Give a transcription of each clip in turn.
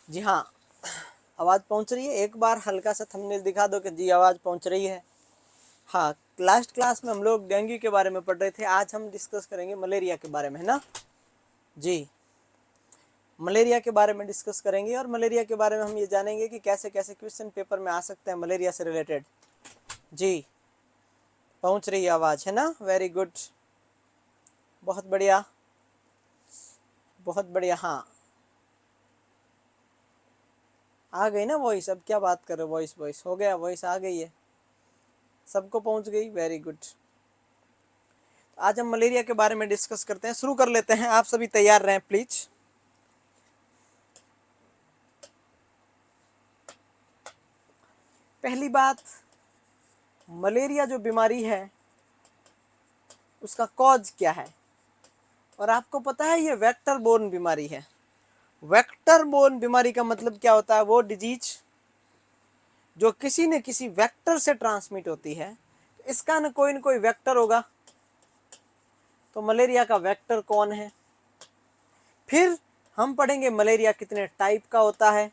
जी हाँ, आवाज़ पहुंच रही है। एक बार हल्का सा थंबनेल दिखा दो कि जी आवाज़ पहुंच रही है। हाँ, लास्ट क्लास में हम लोग डेंगू के बारे में पढ़ रहे थे। आज हम डिस्कस करेंगे मलेरिया के बारे में, है ना जी। मलेरिया के बारे में डिस्कस करेंगे और मलेरिया के बारे में हम ये जानेंगे कि कैसे कैसे क्वेश्चन पेपर में आ सकते हैं मलेरिया से रिलेटेड। जी, पहुंच रही है आवाज़, है ना? वेरी गुड, बहुत बढ़िया, बहुत बढ़िया। हाँ, आ गई ना वॉइस? अब क्या बात कर रहे हो, वॉइस वॉइस हो गया, वॉइस आ गई है, सबको पहुंच गई, वेरी गुड। आज हम मलेरिया के बारे में डिस्कस करते हैं, शुरू कर लेते हैं। आप सभी तैयार रहें प्लीज। पहली बात, मलेरिया जो बीमारी है उसका कॉज क्या है? और आपको पता है ये वेक्टर बोर्न बीमारी है। वेक्टर बोर्न बीमारी का मतलब क्या होता है? वो डिजीज जो किसी न किसी वेक्टर से ट्रांसमिट होती है। तो इसका न कोई वेक्टर होगा। तो मलेरिया का वेक्टर कौन है? फिर हम पढ़ेंगे मलेरिया कितने टाइप का होता है।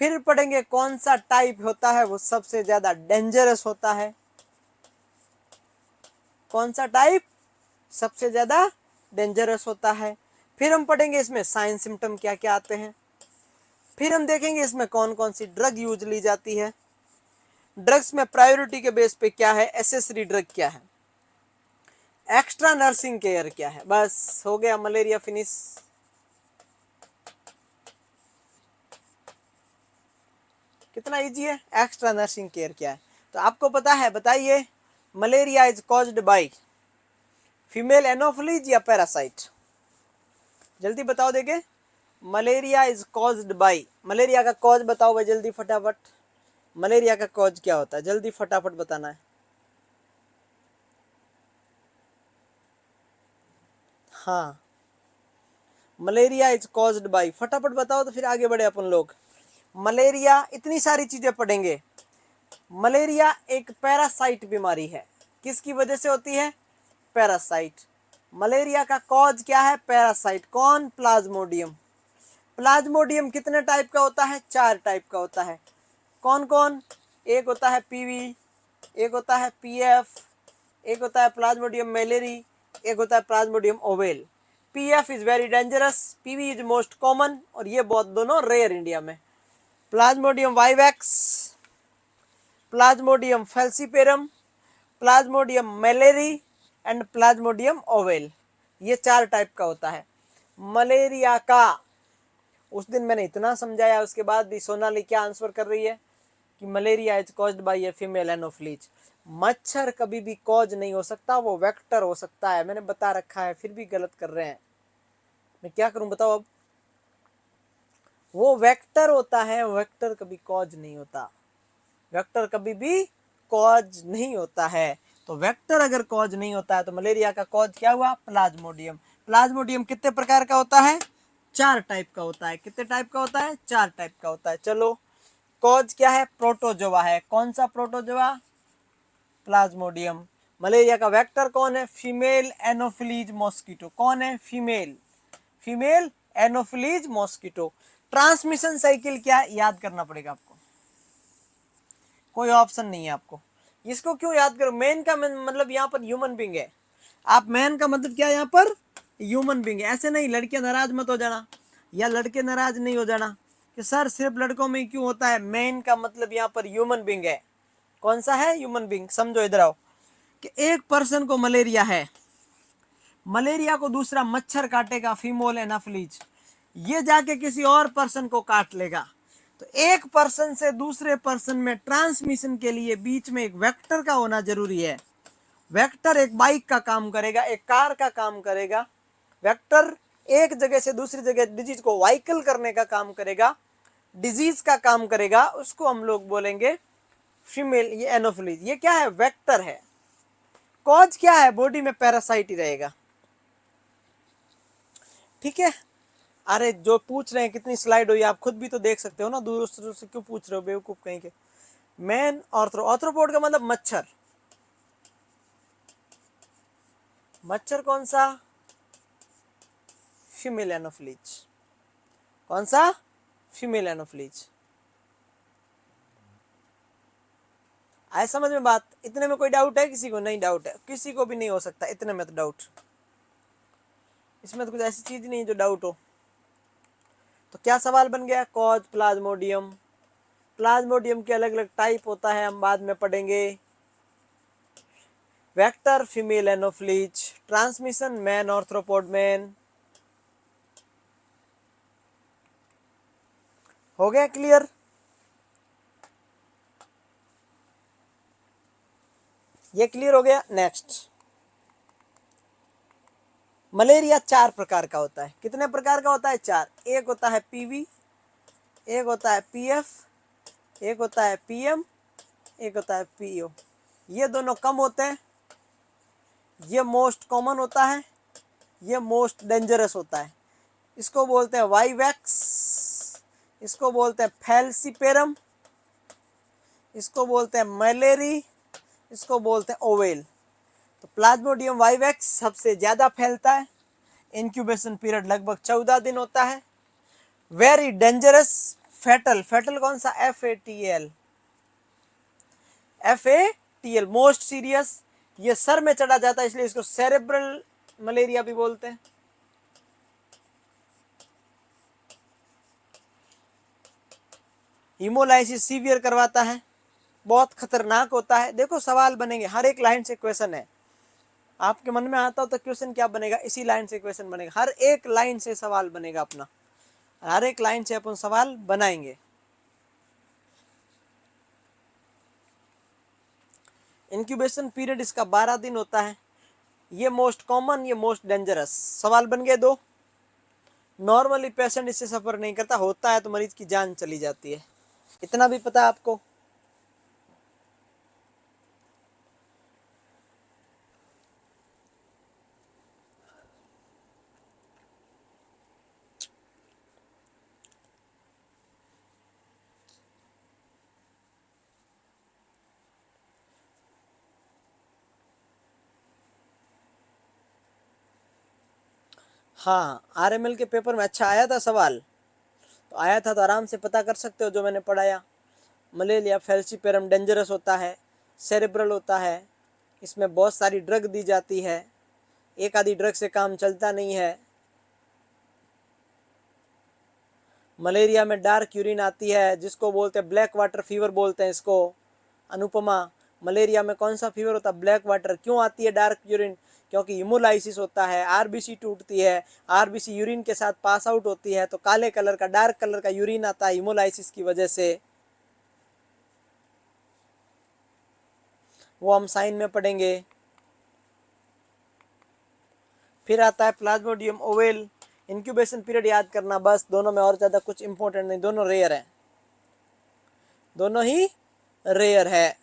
फिर पढ़ेंगे कौन सा टाइप होता है वो सबसे ज्यादा डेंजरस होता है। कौन सा टाइप सबसे ज्यादा डेंजरस होता है। फिर हम पढ़ेंगे इसमें साइन सिम्टम क्या क्या आते हैं। फिर हम देखेंगे इसमें कौन कौन सी ड्रग यूज ली जाती है। ड्रग्स में प्रायोरिटी के बेस पे क्या है, एसेसरी ड्रग क्या है, एक्स्ट्रा नर्सिंग केयर क्या है। बस हो गया मलेरिया फिनिश। कितना इजी है। एक्स्ट्रा नर्सिंग केयर क्या है तो आपको पता है? बताइए। Malaria is caused by female anopheles या पैरासाइट? जल्दी बताओ देखे। Malaria is caused by, malaria का कॉज बताओ भाई जल्दी फटाफट। मलेरिया का कॉज क्या होता है? जल्दी फटाफट बताना है। हाँ, मलेरिया इज कॉज्ड बाय, फटाफट बताओ तो फिर आगे बढ़े अपन लोग। मलेरिया, इतनी सारी चीजें पढ़ेंगे। मलेरिया एक पैरासाइट बीमारी है। किसकी वजह से होती है? पैरासाइट। मलेरिया का कॉज क्या है? पैरासाइट। कौन? प्लाज्मोडियम। प्लाज्मोडियम कितने टाइप का होता है? 4 टाइप का होता है। कौन कौन? एक होता है पीवी, एक होता है पीएफ, एक होता है प्लाज्मोडियम मैलेरी, एक होता है plasmodium ovale. PF is very dangerous, PV is most common, और ये बहुत दोनों रेयर इंडिया में। Plasmodium vivax, plasmodium falciparum, plasmodium malariae and plasmodium ovale. ये 4 टाइप का होता है मलेरिया का। उस दिन मैंने इतना समझाया, उसके बाद भी सोनाली क्या आंसर कर रही है कि malaria is caused by a female Anopheles. मच्छर कभी भी कॉज नहीं हो सकता, वो वेक्टर हो सकता है। मैंने बता रखा है, फिर भी गलत कर रहे हैं। मैं क्या करूं बताओ अब? वो वेक्टर होता है, वेक्टर कभी कॉज नहीं होता। वेक्टर कभी भी कॉज नहीं होता है। तो वेक्टर अगर कॉज नहीं होता है तो मलेरिया का कॉज क्या हुआ? प्लाज्मोडियम। प्लाज्मोडियम कितने प्रकार का होता है? 4 टाइप का होता है। कितने टाइप का होता है? 4 टाइप का होता है। चलो, कॉज क्या है? प्रोटोजोआ है। कौन सा प्रोटोजोआ? प्लाज्मोडियम। मलेरिया का वेक्टर कौन है? Female anopheles mosquito. कौन है? Female, female anopheles mosquito. Transmission cycle क्या है? याद करना पड़ेगा आपको, कोई ऑप्शन नहीं है आपको। इसको क्यों याद करो? मैन का मतलब यहाँ पर ह्यूमन बींग है। आप मैन का मतलब क्या है यहाँ पर? ह्यूमन बींग है। ऐसे नहीं, लड़के नाराज मत हो जाना या लड़के नाराज नहीं हो जाना कि सर सिर्फ लड़कों में क्यों होता है। मैन का मतलब यहाँ पर ह्यूमन बींग है। कौन सा है? Human being. समझो, इधर आओ कि एक पर्सन को मलेरिया है। मलेरिया को दूसरा मच्छर काटेगा, फीमेल एनाफिलीज, ये जाके किसी और पर्सन को काट लेगा। तो एक पर्सन से दूसरे पर्सन में ट्रांसमिशन के लिए बीच में एक वेक्टर का होना जरूरी है। वेक्टर एक बाइक का काम करेगा, एक कार का काम करेगा। वेक्टर एक जगह से दूसरी जगह डिजीज को वाइकल करने का काम करेगा, डिजीज का काम करेगा। उसको हम लोग बोलेंगे फीमेल, ये एनोफिलीज। ये क्या है? वेक्टर है। कॉज क्या है? बॉडी में पैरासाइट ही रहेगा। ठीक है। अरे जो पूछ रहे हैं कितनी स्लाइड हुई, आप खुद भी तो देख सकते हो ना, दूसरों से क्यों पूछ रहे हो बेवकूफ कहीं के। मेन ऑर्थ्रो, ऑर्थ्रोपोड का मतलब मच्छर। मच्छर कौन सा? Female anopheles. कौन सा? Female Anopheles. आए समझ में बात? इतने में कोई डाउट है किसी को? नहीं डाउट है, किसी को भी नहीं हो सकता इतने में तो डाउट। इसमें तो कुछ ऐसी चीज नहीं जो डाउट हो। तो क्या सवाल बन गया? Cause Plasmodium. प्लाज्मोडियम के अलग अलग टाइप होता है, हम बाद में पढ़ेंगे। Vector female Anopheles, transmission man arthropod man. हो गया क्लियर? ये क्लियर हो गया। नेक्स्ट, मलेरिया 4 प्रकार का होता है। कितने प्रकार का होता है? 4। एक होता है पीवी, एक होता है पीएफ, एक होता है पीएम, एक होता है पीओ। ये दोनों कम होते हैं, ये मोस्ट कॉमन होता है, ये मोस्ट डेंजरस होता है। इसको बोलते हैं वाइवैक्स, इसको बोलते हैं फैल्सीपेरम, इसको बोलते हैं मलेरी, इसको बोलते हैं ओवेल। तो प्लाज्मोडियम वाइवैक्स सबसे ज्यादा फैलता है। इंक्यूबेशन पीरियड लगभग 14 दिन होता है। Very dangerous, fatal. फैटल कौन सा? FATL, FATL, most serious. ये सर में चढ़ा जाता है, इसलिए इसको सेरेब्रल मलेरिया भी बोलते हैं। हीमोलाइसिस सीवियर करवाता है, बहुत खतरनाक होता है। देखो सवाल बनेंगे, हर एक लाइन से क्वेश्चन है। आपके मन में आता हो तो क्वेश्चन क्या बनेगा? इसी लाइन से क्वेश्चन बनेगा। हर एक लाइन से सवाल बनेगा अपना, हर एक लाइन से अपन सवाल बनाएंगे। इंक्यूबेशन पीरियड इसका 12 दिन होता है। ये मोस्ट कॉमन, ये मोस्ट डेंजरस। सवाल बन गए 2। नॉर्मली पेशेंट इससे सफर नहीं करता, होता है तो मरीज की जान चली जाती है। इतना भी पता आपको? हाँ, RML के पेपर में अच्छा आया था सवाल, तो आया था तो आराम से पता कर सकते हो जो मैंने पढ़ाया। मलेरिया फैल्सीपेरम डेंजरस होता है, सेरेब्रल होता है, इसमें बहुत सारी ड्रग दी जाती है, एक आधी ड्रग से काम चलता नहीं है। मलेरिया में डार्क यूरिन आती है, जिसको बोलते हैं ब्लैक वाटर फीवर बोलते हैं इसको। अनुपमा, मलेरिया में कौन सा फीवर होता है? Black water. क्यों आती है डार्क यूरिन? क्योंकि हीमोलाइसिस होता है, आरबीसी टूटती है, आरबीसी यूरिन के साथ पास आउट होती है, तो काले कलर का, डार्क कलर का यूरिन आता है हीमोलाइसिस की वजह से। वो हम साइन में पढ़ेंगे। फिर आता है प्लाज्मोडियम ओवेल। इंक्यूबेशन पीरियड याद करना बस, दोनों में और ज़्यादा कुछ इंपॉर्टेंट नहीं, दोनों रेयर है, दोनों ही रेयर है।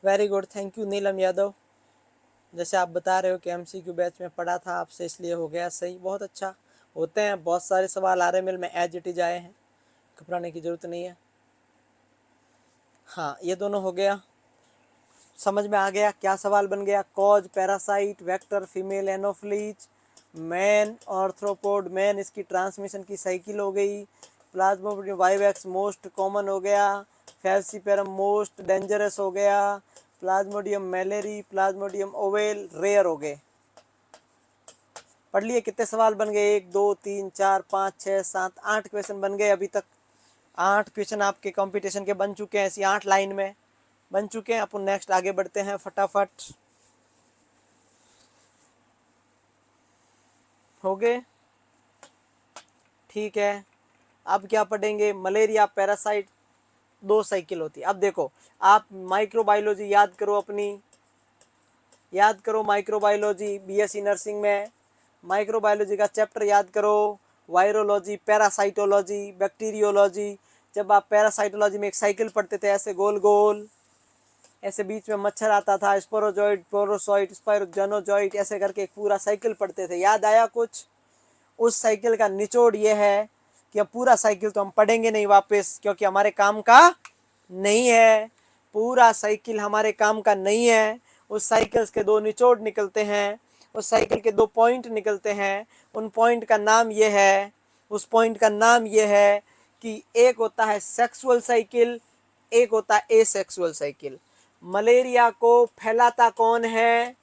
वेरी गुड, थैंक यू नीलम यादव। जैसे आप बता रहे हो कि MCQ बैच में पढ़ा था आपसे, इसलिए हो गया सही। बहुत अच्छा, होते हैं बहुत सारे सवाल RML में एज इट इज आए हैं, घबराने की जरूरत नहीं है। हाँ, ये दोनों हो गया, समझ में आ गया क्या सवाल बन गया? Cause, parasite, vector, female Anopheles, man arthropod man, इसकी ट्रांसमिशन की साइकिल हो गई। प्लाज्मोडियम वाइवैक्स मोस्ट कॉमन हो गया, फैल्सीपेरम मोस्ट डेंजरस हो गया, प्लाज्मोडियम मैलेरी, प्लाज्मोडियम ओवेल रेयर हो गए। पढ़ लिए? कितने सवाल बन गए? 1 2 3 4 5 6 7 8 क्वेश्चन बन गए अभी तक। 8 क्वेश्चन आपके कंपटीशन के बन चुके हैं, ऐसी 8 लाइन में बन चुके हैं। अपन नेक्स्ट आगे बढ़ते हैं फटाफट। हो गए? ठीक है, अब क्या पढ़ेंगे? मलेरिया पैरासाइट 2 साइकिल होती है। अब देखो, आप माइक्रोबायोलॉजी याद करो अपनी, याद करो माइक्रोबायोलॉजी, BSc नर्सिंग में माइक्रोबायोलॉजी का चैप्टर याद करो, वायरोलॉजी, पैरासाइटोलॉजी, बैक्टीरियोलॉजी। जब आप पैरासाइटोलॉजी में एक साइकिल पढ़ते थे ऐसे गोल गोल, ऐसे बीच में मच्छर आता था, स्पोरोजॉइड, पोरोसॉइड, स्पायरोजेनोजॉइड, ऐसे करके एक पूरा साइकिल पढ़ते थे। याद आया कुछ? उस साइकिल का निचोड़ ये है कि अब पूरा साइकिल तो हम पढ़ेंगे नहीं वापस, क्योंकि हमारे काम का नहीं है। पूरा साइकिल हमारे काम का नहीं है। उस साइकिल के दो निचोड़ निकलते हैं, उस साइकिल के दो पॉइंट निकलते हैं। उन पॉइंट का नाम ये है, उस पॉइंट का नाम ये है कि एक होता है सेक्सुअल साइकिल, एक होता है एसेक्सुअल साइकिल। मलेरिया को फैलाता कौन है?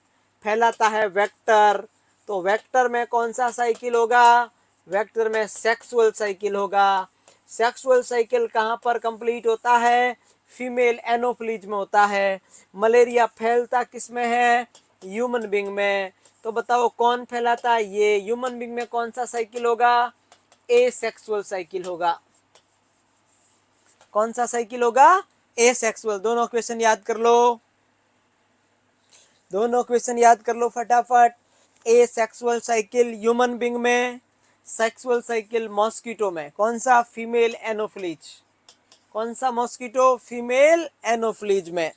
फैलाता है वेक्टर। तो वेक्टर में कौन सा साइकिल होगा? वेक्टर में सेक्सुअल साइकिल होगा। सेक्सुअल साइकिल कहाँ पर कंप्लीट होता है? फीमेल एनोफ्लीज में होता है। मलेरिया फैलता किस में है? ह्यूमन बींग में। तो बताओ कौन फैलाता है? ये ह्यूमन बींग में कौन सा साइकिल होगा? एसेक्सुअल साइकिल होगा। कौन सा साइकिल होगा? एसेक्सुअल। दोनों क्वेश्चन याद कर लो, दोनों क्वेश्चन याद कर लो फटाफट। एसेक्सुअल साइकिल ह्यूमन बींग में, सेक्सुअल साइकिल मॉस्किटो में। कौन सा? Female Anopheles. कौन सा मॉस्किटो? फीमेल एनोफ्लीज में।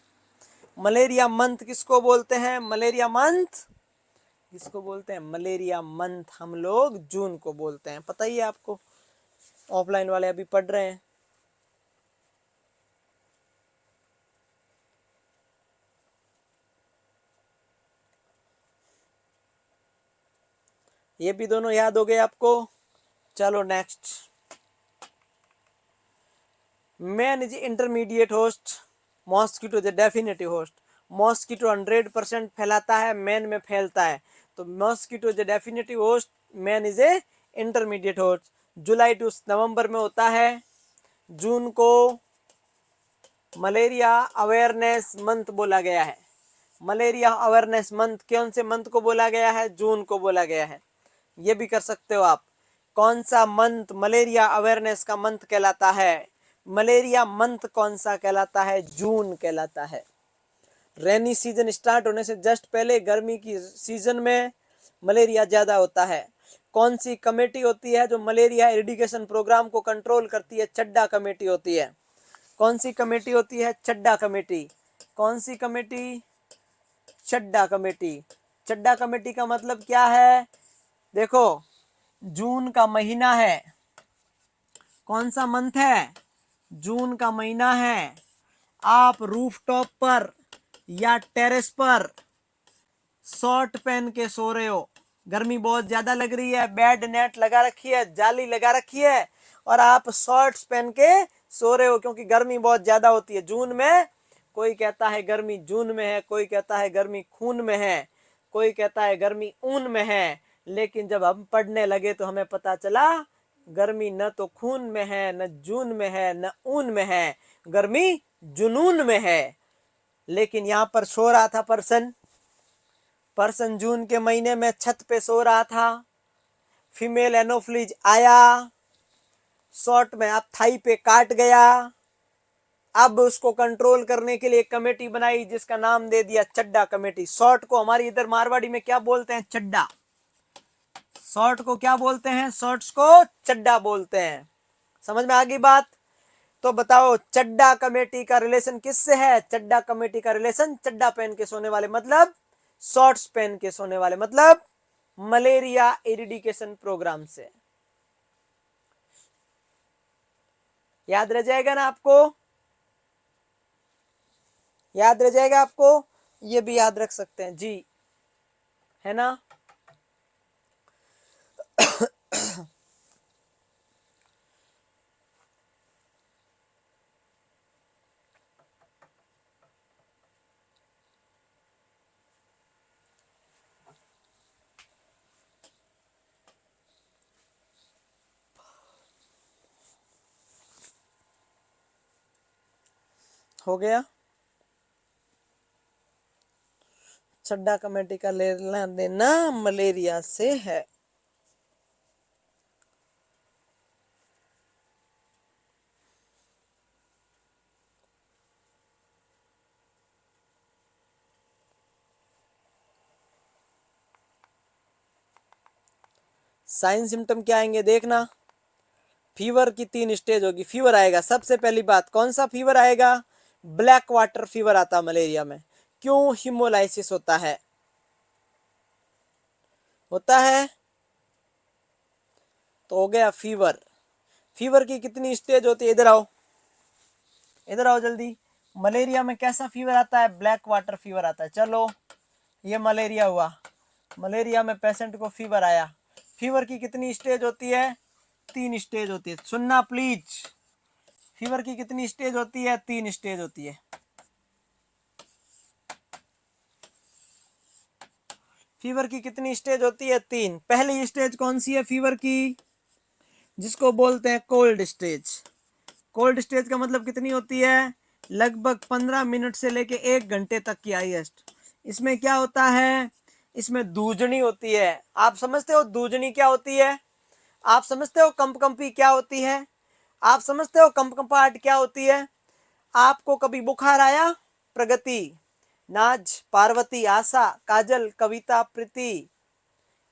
मलेरिया मंथ किसको बोलते हैं? मलेरिया मंथ किसको बोलते हैं? मलेरिया मंथ हम लोग जून को बोलते हैं। पता ही है आपको, ऑफलाइन वाले अभी पढ़ रहे हैं। ये भी दोनों याद हो गए आपको। चलो next. Man is intermediate host, mosquito is definitive host. Mosquito 100% फैलाता है, मैन में फैलता है। तो mosquito is definitive host, man is a intermediate host. July to November में होता है। जून को मलेरिया अवेयरनेस मंथ बोला गया है। मलेरिया अवेयरनेस मंथ कौन से मंथ को बोला गया है? जून को बोला गया है। ये भी कर सकते हो आप। कौन सा मंथ मलेरिया अवेयरनेस का मंथ कहलाता है? मलेरिया मंथ कौन सा कहलाता है? जून कहलाता है। रेनी सीजन स्टार्ट होने से जस्ट पहले गर्मी की सीजन में मलेरिया ज्यादा होता है। कौन सी कमेटी होती है जो मलेरिया इरिडिकेशन प्रोग्राम को कंट्रोल करती है? चड्डा कमेटी होती है। कौन सी कमेटी होती है? चड्डा कमेटी। कौन सी कमेटी? चड्डा कमेटी। चड्डा कमेटी का मतलब क्या है? देखो, जून का महीना है। कौन सा मंथ है? जून का महीना है। आप रूफटॉप पर या टेरेस पर शॉर्ट पहन के सो रहे हो, गर्मी बहुत ज्यादा लग रही है, बेड नेट लगा रखी है, जाली लगा रखी है, और आप शॉर्ट्स पहन के सो रहे हो क्योंकि गर्मी बहुत ज्यादा होती है जून में। कोई कहता है गर्मी जून में है, कोई कहता है गर्मी खून में है, कोई कहता है गर्मी ऊन में है। लेकिन जब हम पढ़ने लगे तो हमें पता चला गर्मी न तो खून में है, न जून में है, न ऊन में है, गर्मी जुनून में है। लेकिन यहाँ पर सो रहा था पर्सन जून के महीने में छत पे सो रहा था। फीमेल एनोफ्लीज आया, शॉर्ट में आप थाई पे काट गया। अब उसको कंट्रोल करने के लिए कमेटी बनाई जिसका नाम दे दिया चड्डा कमेटी। शॉर्ट को हमारी इधर मारवाड़ी में क्या बोलते हैं? चड्डा। शॉर्ट को क्या बोलते हैं? शॉर्ट्स को चड्डा बोलते हैं। समझ में आ गई बात? तो बताओ चड्डा कमेटी का रिलेशन किससे है? चड्डा कमेटी का रिलेशन चड्डा पहन के सोने वाले मतलब शॉर्ट्स पहन के सोने वाले मतलब मलेरिया इरिडिकेशन प्रोग्राम से। याद रह जाएगा ना आपको? याद रह जाएगा आपको? ये भी याद रख सकते हैं जी, है ना? हो गया। चड्डा कमेटी का लेना देना मलेरिया से है। साइन सिम्टम क्या आएंगे देखना। फीवर की 3 स्टेज होगी। फीवर आएगा, सबसे पहली बात कौन सा फीवर आएगा? ब्लैक वाटर फीवर आता मलेरिया में। क्यों? हीमोलाइसिस होता है, होता है। तो हो गया फीवर। फीवर की कितनी स्टेज होती है? इधर आओ, इधर आओ जल्दी। मलेरिया में कैसा फीवर आता है? ब्लैक वाटर फीवर आता है। चलो ये मलेरिया हुआ, मलेरिया में पेशेंट को फीवर आया। फीवर की कितनी स्टेज होती है? 3 स्टेज होती है। सुनना प्लीज, फीवर की कितनी स्टेज होती है? 3 स्टेज होती है। फीवर की कितनी स्टेज होती है? 3। पहली स्टेज कौन सी है फीवर की? जिसको बोलते हैं कोल्ड स्टेज। कोल्ड स्टेज का मतलब कितनी होती है? लगभग 15 मिनट से लेके 1 घंटे तक की हाईएस्ट। इसमें क्या होता है? इसमें दूजनी होती है। आप समझते हो दूजनी क्या होती है? आप समझते हो कंपकंपी क्या होती है? आप समझते हो कंपकंपाहट क्या होती है? आपको कभी बुखार आया? प्रगति, नाज, पार्वती, आशा, काजल, कविता, प्रीति।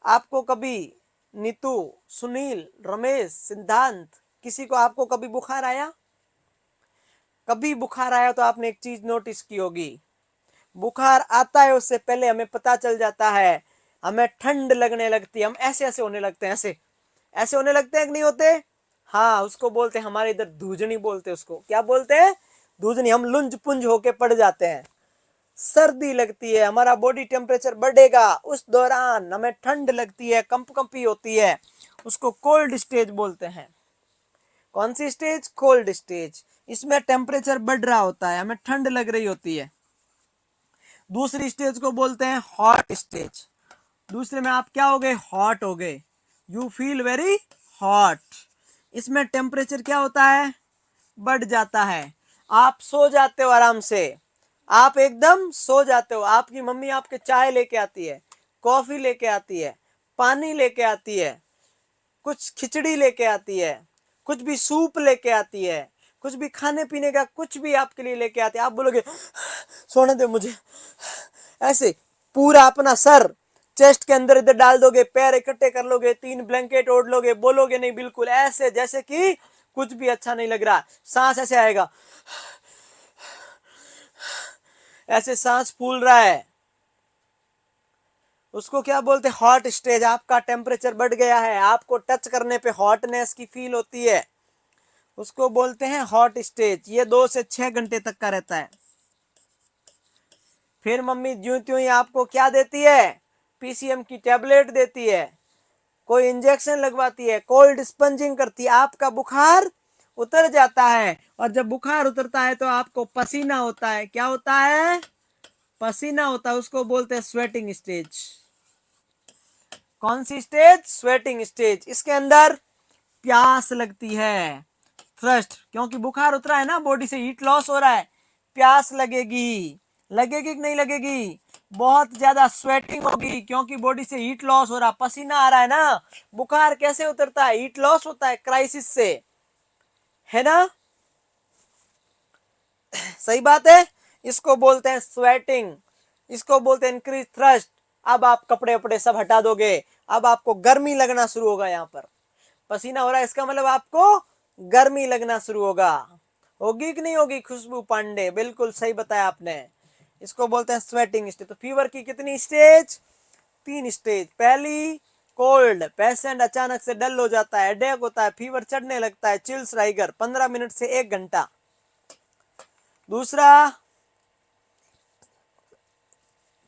आपको कभी नीतू, सुनील, रमेश, सिद्धांत, किसी को आपको कभी बुखार आया? कभी बुखार आया तो आपने एक चीज नोटिस की होगी, बुखार आता है उससे पहले हमें पता चल जाता है, हमें ठंड लगने लगती है, हम ऐसे ऐसे होने लगते हैं, ऐसे ऐसे होने लगते हैं कि नहीं होते? हाँ, उसको बोलते हैं, हमारे इधर धूजनी बोलते हैं। उसको क्या बोलते हैं? धूजनी। हम लुंज पुंज होके पड़ जाते हैं, सर्दी लगती है, हमारा बॉडी टेम्परेचर बढ़ेगा, उस दौरान हमें ठंड लगती है, कंपकंपी होती है, उसको कोल्ड स्टेज बोलते हैं। कौन सी स्टेज? Cold stage. इसमें टेम्परेचर बढ़ रहा होता है, हमें ठंड लग रही होती है। दूसरी स्टेज को बोलते हैं हॉट स्टेज। दूसरे में आप क्या हो गए? हॉट हो गए, यू फील वेरी हॉट। इसमें टेम्परेचर क्या होता है? बढ़ जाता है, आप सो जाते हो आराम से, आप एकदम सो जाते हो। आपकी मम्मी आपके चाय लेके आती है, कॉफी लेके आती है, पानी लेके आती है, कुछ खिचड़ी लेके आती है, कुछ भी सूप लेके आती है, कुछ भी खाने पीने का कुछ भी आपके लिए लेके आती है। आप बोलोगे सोने दे मुझे, ऐसे पूरा अपना सर चेस्ट के अंदर इधर डाल दोगे, पैर इकट्ठे कर लोगे, 3 ब्लैंकेट ओढ़ लोगे, बोलोगे नहीं, बिल्कुल ऐसे जैसे कि कुछ भी अच्छा नहीं लग रहा। सांस ऐसे आएगा, ऐसे सांस फूल रहा है, उसको क्या बोलते हैं? Hot stage. आपका टेम्परेचर बढ़ गया है, आपको टच करने पे हॉटनेस की फील होती है, उसको बोलते हैं हॉट स्टेज। ये 2 से 6 घंटे तक का रहता है। फिर मम्मी ज्यों त्यों ही आपको क्या देती है? पीसीएम की टेबलेट देती है, कोई इंजेक्शन लगवाती है, कोल्ड स्पंजिंग करती है, आपका बुखार उतर जाता है। और जब बुखार उतरता है तो आपको पसीना होता है। क्या होता है? पसीना होता है, उसको बोलते हैं स्वेटिंग स्टेज। कौन सी स्टेज? Sweating stage. इसके अंदर प्यास लगती है, थ्रस्ट, क्योंकि बुखार उतरा है ना, बॉडी से हीट लॉस हो रहा है, प्यास लगेगी। लगेगी कि नहीं लगेगी? बहुत ज्यादा स्वेटिंग होगी, क्योंकि बॉडी से हीट लॉस हो रहा, पसीना आ रहा है ना। बुखार कैसे उतरता है? हीट लॉस होता है, क्राइसिस से, है ना? सही बात है। इसको बोलते हैं स्वेटिंग, इसको बोलते हैं इंक्रीज थ्रस्ट। अब आप कपड़े वपड़े सब हटा दोगे, अब आपको गर्मी लगना शुरू होगा। यहाँ पर पसीना हो रहा है, इसका मतलब आपको गर्मी लगना शुरू होगा। होगी कि नहीं होगी खुशबू पांडे? बिल्कुल सही बताया आपने, इसको बोलते हैं स्वेटिंग स्टेज। तो फीवर की कितनी स्टेज? 3 स्टेज। पहली कोल्ड, पेशेंट अचानक से डल हो जाता है, हेडेक होता है, फीवर चढ़ने लगता है, चिल्स राइगर 15 मिनट से 1 घंटा। दूसरा,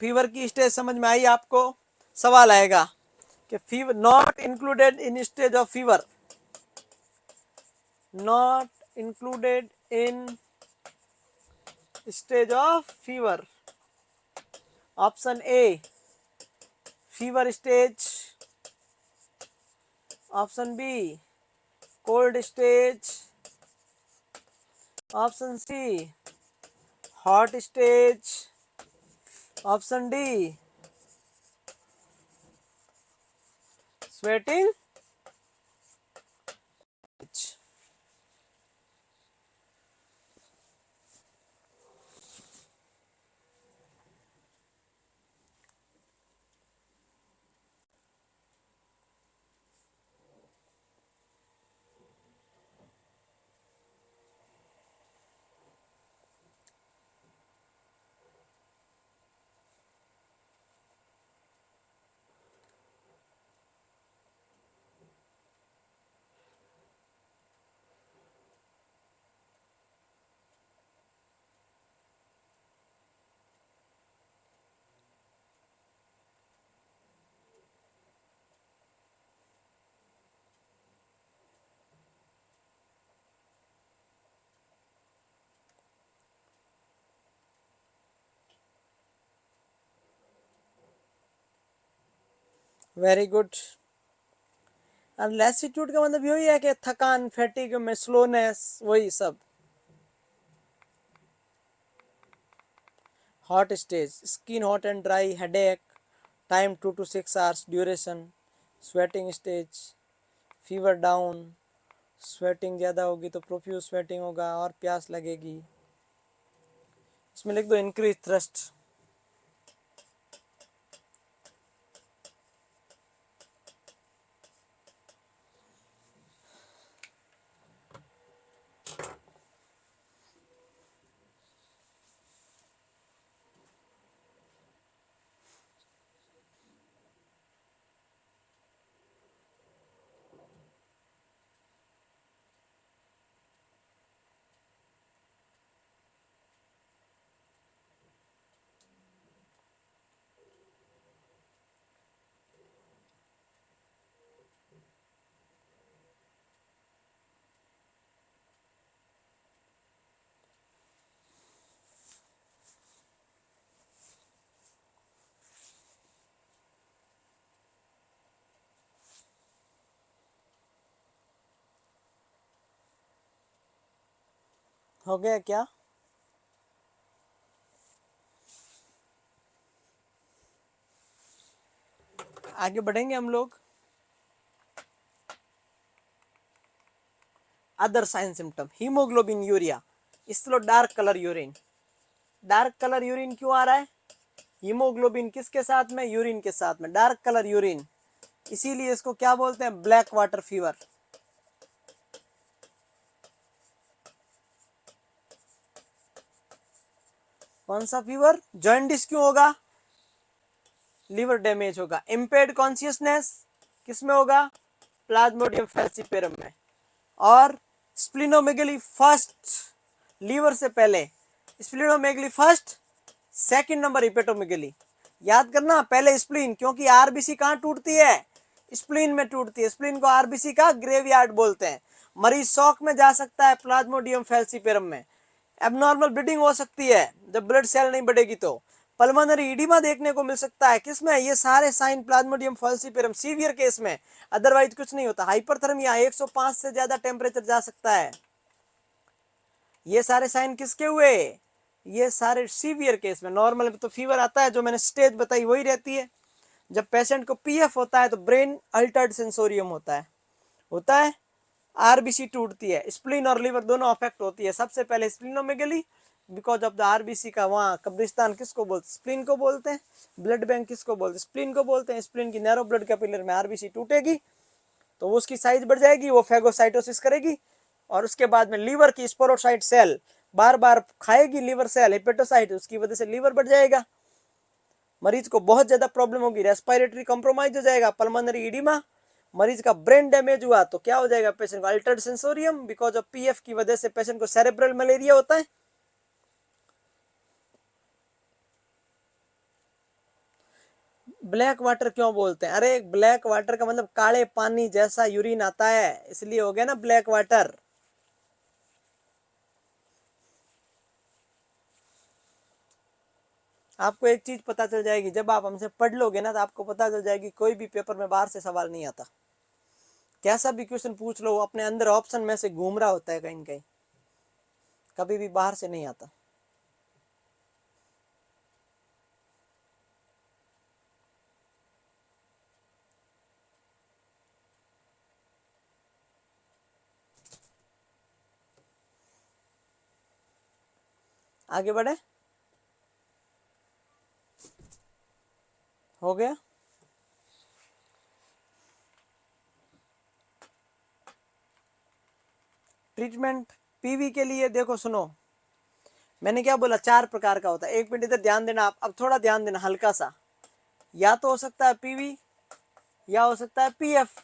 फीवर की स्टेज समझ में आई आपको? सवाल आएगा कि fever not included in stage of fever, not included in stage of fever. Option A fever stage, option B cold stage, option C hot stage, option D sweating. Very good. और lassitude का मतलब यही है कि थकान, fatigue में slowness, वही सब। Hot stage, skin hot and dry, headache, time 2 to 6 hours duration, sweating stage, fever down, sweating ज़्यादा होगी तो प्रोफ्यूज स्वेटिंग होगा और प्यास लगेगी। इसमें लिख दो इंक्रीज थ्रस्ट। हो गया क्या? आगे बढ़ेंगे हम लोग। Other sign symptom, haemoglobinuria, इसको dark colour urine. Dark colour urine क्यों आ रहा है? हीमोग्लोबिन किसके साथ में? यूरिन के साथ में, डार्क कलर यूरिन, इसीलिए इसको क्या बोलते हैं? Black water fever. कौन सा फीवर? जॉइंटिस क्यों होगा? लीवर डैमेज होगा। इम्पेयर्ड कॉन्शियसनेस किसमें होगा? प्लाज्मोडियम फैल्सिपेरम में। और स्प्लिनोमेगली फर्स्ट, लीवर से पहले स्प्लिनोमेगली फर्स्ट, सेकंड नंबर हिपेटोमेगली। याद करना, पहले स्प्लीन, क्योंकि आरबीसी कहाँ टूटती है? स्प्लीन में टूटती है। स्प्लीन को आरबीसी का ग्रेवयार्ड बोलते हैं। मरीज शॉक में जा सकता है प्लाज्मोडियम फैल्सिपेरम में। एबनॉर्मल ब्लीडिंग हो सकती है जब ब्लड सेल नहीं बढ़ेगी तो। पल्मोनरी इडिमा देखने को मिल सकता है किसमें? ये सारे साइन प्लाज्मोडियम फॉल्सिपेरम सीवियर केस में, अदरवाइज कुछ नहीं होता। हाइपरथर्मिया, 105 से ज्यादा टेम्परेचर जा सकता है। ये सारे साइन किसके हुए? ये सारे सीवियर केस में। नॉर्मल में तो फीवर आता है, जो मैंने स्टेज बताई वही रहती है। जब पेशेंट को पीएफ होता है तो ब्रेन अल्टर्ड सेंसोरियम होता है। आरबीसी टूटती है, स्प्लीन और लीवर दोनों अफेक्ट होती है। सबसे पहले स्प्लीनोमेगली, बिकॉज ऑफ द आरबीसी का वहाँ कब्रिस्तान किसको बोलते हैं? स्प्लीन को बोलते हैं। ब्लड बैंक किसको बोलते हैं? स्प्लीन को बोलते हैं। स्प्लीन की नैरो ब्लड कैपिलर में आरबीसी टूटेगी तो उसकी साइज बढ़ जाएगी, वो फैगोसाइटोसिस करेगी, और उसके बाद में लीवर की स्पोरोसाइट सेल बार बार खाएगी लीवर सेल, हेपेटोसाइट, उसकी वजह से लीवर बढ़ जाएगा। मरीज को बहुत ज्यादा प्रॉब्लम होगी, रेस्पिरेटरी कॉम्प्रोमाइज हो जाएगा, पल्मोनरी इडिमा, मरीज का ब्रेन डैमेज हुआ तो क्या हो जाएगा? पेशेंट को Altered sensorium, because of PF की वजह से पेशेंट को सेरेब्रल मलेरिया होता है। ब्लैक वाटर क्यों बोलते हैं? अरे ब्लैक वाटर का मतलब काले पानी जैसा यूरिन आता है, इसलिए हो गया ना ब्लैक वाटर। आपको एक चीज पता चल जाएगी, जब आप हमसे पढ़ लोगे ना तो आपको पता चल जाएगी कोई भी पेपर में बाहर से सवाल नहीं आता। कैसा भी क्वेश्चन पूछ लो, अपने अंदर ऑप्शन में से घूम रहा होता है कहीं कहीं, कभी भी बाहर से नहीं आता। आगे बढ़े, हो गया। ट्रीटमेंट पीवी के लिए देखो सुनो, मैंने क्या बोला? 4 प्रकार का होता है। एक मिनट इधर ध्यान देना आप, अब थोड़ा ध्यान देना हल्का सा। या तो हो सकता है पीवी, या हो सकता है पीएफ।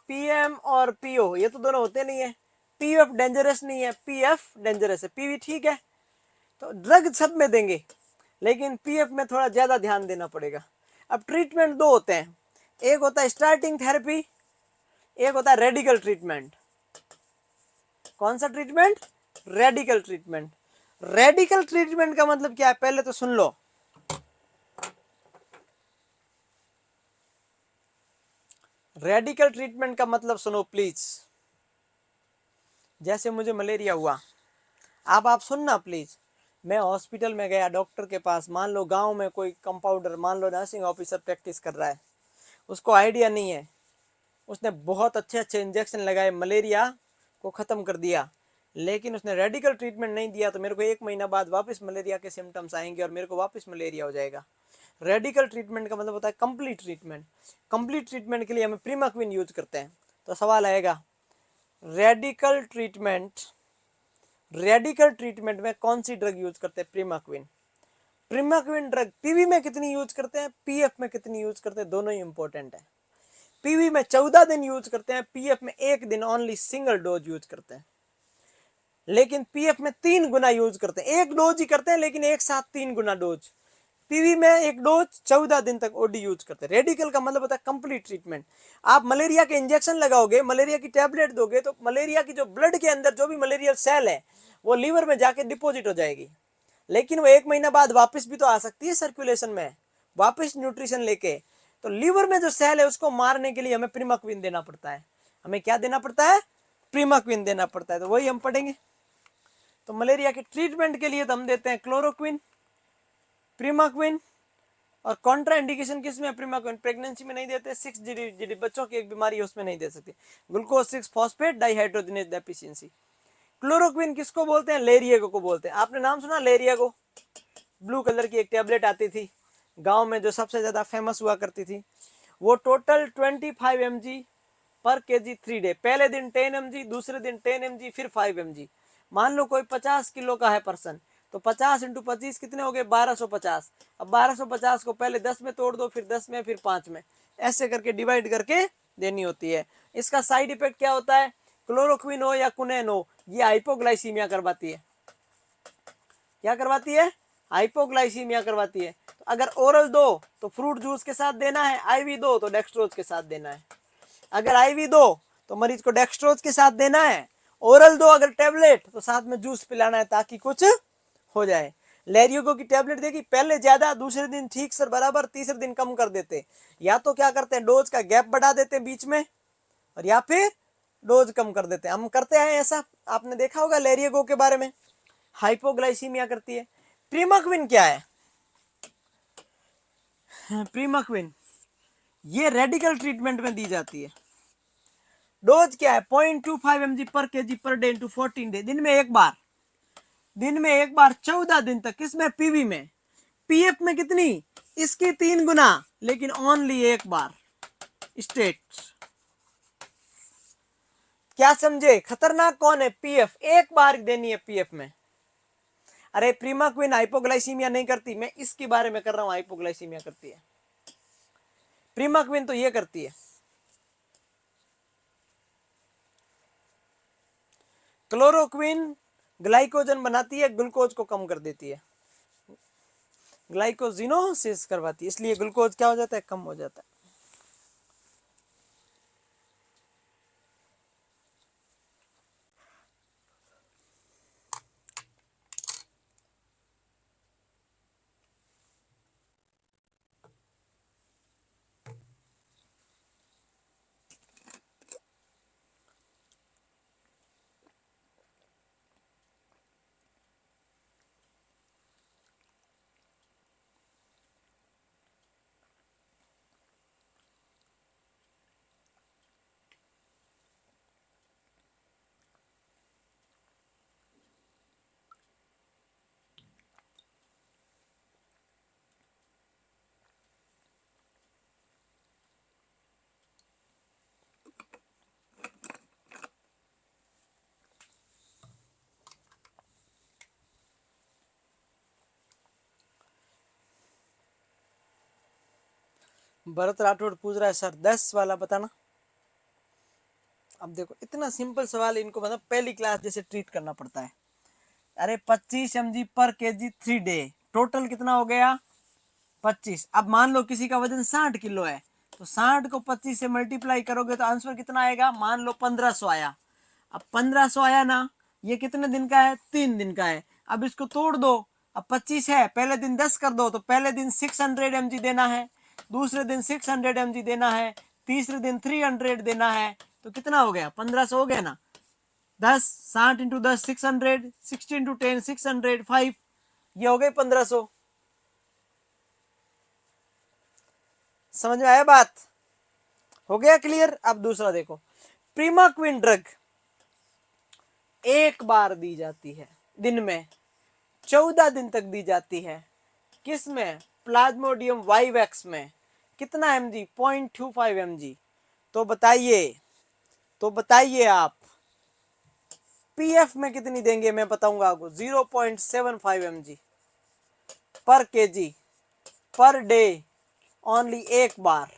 पीएम और पीओ ये तो दोनों होते नहीं है। पीएफ डेंजरस नहीं है, पीएफ डेंजरस है, पीवी ठीक है। तो ड्रग सब में देंगे, लेकिन पीएफ में थोड़ा ज्यादा ध्यान देना पड़ेगा। अब ट्रीटमेंट दो होते हैं, एक होता है स्टार्टिंग थेरेपी, एक होता है रेडिकल ट्रीटमेंट। कौन सा treatment? Radical treatment. Radical treatment का मतलब क्या है, पहले तो सुन लो। रेडिकल ट्रीटमेंट का मतलब सुनो प्लीज। जैसे मुझे मलेरिया हुआ, अब आप सुनना प्लीज। मैं हॉस्पिटल में गया डॉक्टर के पास, मान लो गांव में कोई कंपाउंडर, मान लो नर्सिंग ऑफिसर प्रैक्टिस कर रहा है, उसको आइडिया नहीं है, उसने बहुत अच्छे अच्छे इंजेक्शन लगाए, मलेरिया को ख़त्म कर दिया, लेकिन उसने रेडिकल ट्रीटमेंट नहीं दिया, तो मेरे को 1 महीना बाद वापस मलेरिया के सिम्टम्स आएंगे और मेरे को वापस मलेरिया हो जाएगा। रेडिकल ट्रीटमेंट का मतलब होता है कंप्लीट ट्रीटमेंट। कंप्लीट ट्रीटमेंट के लिए हमें प्रीमाक्विन यूज करते हैं। तो सवाल आएगा, रेडिकल ट्रीटमेंट में कौन सी ड्रग यूज करते हैं? प्रीमाक्विन। प्रीमाक्विन ड्रग पीवी में कितनी यूज करते हैं, पीएफ में कितनी यूज करते हैं? दोनों ही इंपॉर्टेंट है। पीवी में 14 दिन यूज करते हैं, पीएफ में 1 दिन ओनली सिंगल डोज यूज करते हैं। लेकिन पीएफ में 3 गुना यूज करते हैं, 1 डोज ही करते हैं लेकिन एक साथ 3 गुना डोज। पीवी में 1 डोज 14 दिन तक ओडी यूज करते हैं। रेडिकल का मतलब होता है कंप्लीट ट्रीटमेंट। आप मलेरिया के इंजेक्शन लगाओगे, मलेरिया की टैबलेट दोगे, तो मलेरिया की जो ब्लड के अंदर जो भी मलेरियल सेल है वो लीवर में जाके डिपोजिट हो जाएगी, लेकिन वो 1 महीना बाद वापस भी तो आ सकती है सर्कुलेशन में, वापस न्यूट्रिशन लेके। तो लीवर में जो सेल है उसको मारने के लिए हमें प्रीमाक्विन देना पड़ता है। हमें क्या देना पड़ता है? प्रीमाक्विन देना पड़ता है। तो वही हम पढ़ेंगे। तो मलेरिया के ट्रीटमेंट के लिए तो हम देते हैं क्लोरोक्विन, प्रीमाक्विन। और कॉन्ट्रा इंडिकेशन किसमें? प्रीमाक्विन प्रेगनेंसी में नहीं देते, 6 बच्चों की एक बीमारी है उसमें नहीं दे सकते, ग्लूकोज 6 फॉस्फेट डाइहाइड्रोजनेज डेफिशिएंसी। क्लोरोक्विन किसको बोलते हैं? लेरिएगो को बोलते हैं। आपने नाम सुना लेरिएगो? ब्लू कलर की एक टेबलेट आती थी गांव में जो सबसे ज्यादा फेमस हुआ करती थी। वो टोटल 25 mg पर kg 3 डे। पहले दिन 10 mg, दूसरे दिन 10 mg, फिर 5 mg। मान लो कोई 50 किलो का है पर्सन, तो 50 × 25 कितने हो गए? 1250। अब 1250 को पहले 10 में तोड़ दो, फिर 10 में, फिर 5 में, ऐसे करके डिवाइड करके देनी होती है। इसका साइड इफेक्ट क्या होता है? क्लोरोक्विन हो या कुनेन हो, ये हाइपोग्लाइसीमिया करवाती है। क्या करवाती है? हाइपोग्लाइसीमिया करवाती है। तो अगर ओरल दो तो फ्रूट जूस के साथ देना है, आईवी दो तो डेक्सट्रोज के साथ देना है। अगर आईवी दो तो मरीज को डेक्सट्रोज के साथ देना है, ओरल दो अगर टेबलेट तो साथ में जूस पिलाना है ताकि कुछ हो जाए। लेरियोगो की टेबलेट देखी, पहले ज्यादा, दूसरे दिन ठीक सर बराबर, तीसरे दिन कम कर देते। या तो क्या करते हैं, डोज का गैप बढ़ा देते हैं बीच में, और या फिर डोज कम कर देते हैं। हम करते हैं ऐसा, आपने देखा होगा लेरियोगो के बारे में। हाइपोग्लाइसीमिया करती है। प्रीमाक्विन क्या है? प्रीमाक्विन ये रेडिकल ट्रीटमेंट में दी जाती है। डोज क्या है? 0.25 mg पर kg per day into 14 day. दिन में एक बार, 14 दिन तक। किसमें? पीवी में। पीएफ में कितनी? इसकी 3 गुना, लेकिन ओनली एक बार। स्टेट क्या समझे? खतरनाक कौन है? पीएफ। एक बार देनी है पीएफ में। अरे प्रीमाक्विन हाइपोग्लाइसीमिया नहीं करती, मैं इसके बारे में कर रहा हूं, हाइपोग्लाइसीमिया करती है। प्रीमाक्विन तो ये करती है। क्लोरोक्विन ग्लाइकोजन बनाती है, ग्लूकोज को कम कर देती है, ग्लाइकोजिनोसिस करवाती है, इसलिए ग्लूकोज क्या हो जाता है? कम हो जाता है। भरत राठौड़ पूछ रहा है सर 10 वाला बताना। अब देखो इतना सिंपल सवाल, इनको मतलब पहली क्लास जैसे ट्रीट करना पड़ता है। अरे 25 mg पर kg 3 डे, टोटल कितना हो गया? 25। अब मान लो किसी का वजन 60 किलो है, तो 60 को 25 से मल्टीप्लाई करोगे तो आंसर कितना आएगा? मान लो 1500 आया। अब 1500 आया ना, ये कितने दिन का है? 3 दिन का है। अब इसको तोड़ दो। अब 25 है, पहले दिन 10 कर दो, तो पहले दिन 600 mg देना है, दूसरे दिन 600 mg देना है, तीसरे दिन 300 देना है तो कितना हो गया, 1500 हो गया ना। 10 60 इंटू 10 600, 60 इंटू 10 600, 5, ये हो गए 1500। समझ में आया बात, हो गया क्लियर। अब दूसरा देखो, प्रीमाक्विन ड्रग एक बार दी जाती है दिन में, 14 दिन तक दी जाती है, किस में, प्लाज्मोडियम वाइवैक्स में, कितना mg, 0.25 mg। तो बताइए आप पीएफ में कितनी देंगे, मैं बताऊंगा आपको, 0.75 mg पर केजी पर डे, ओनली एक बार।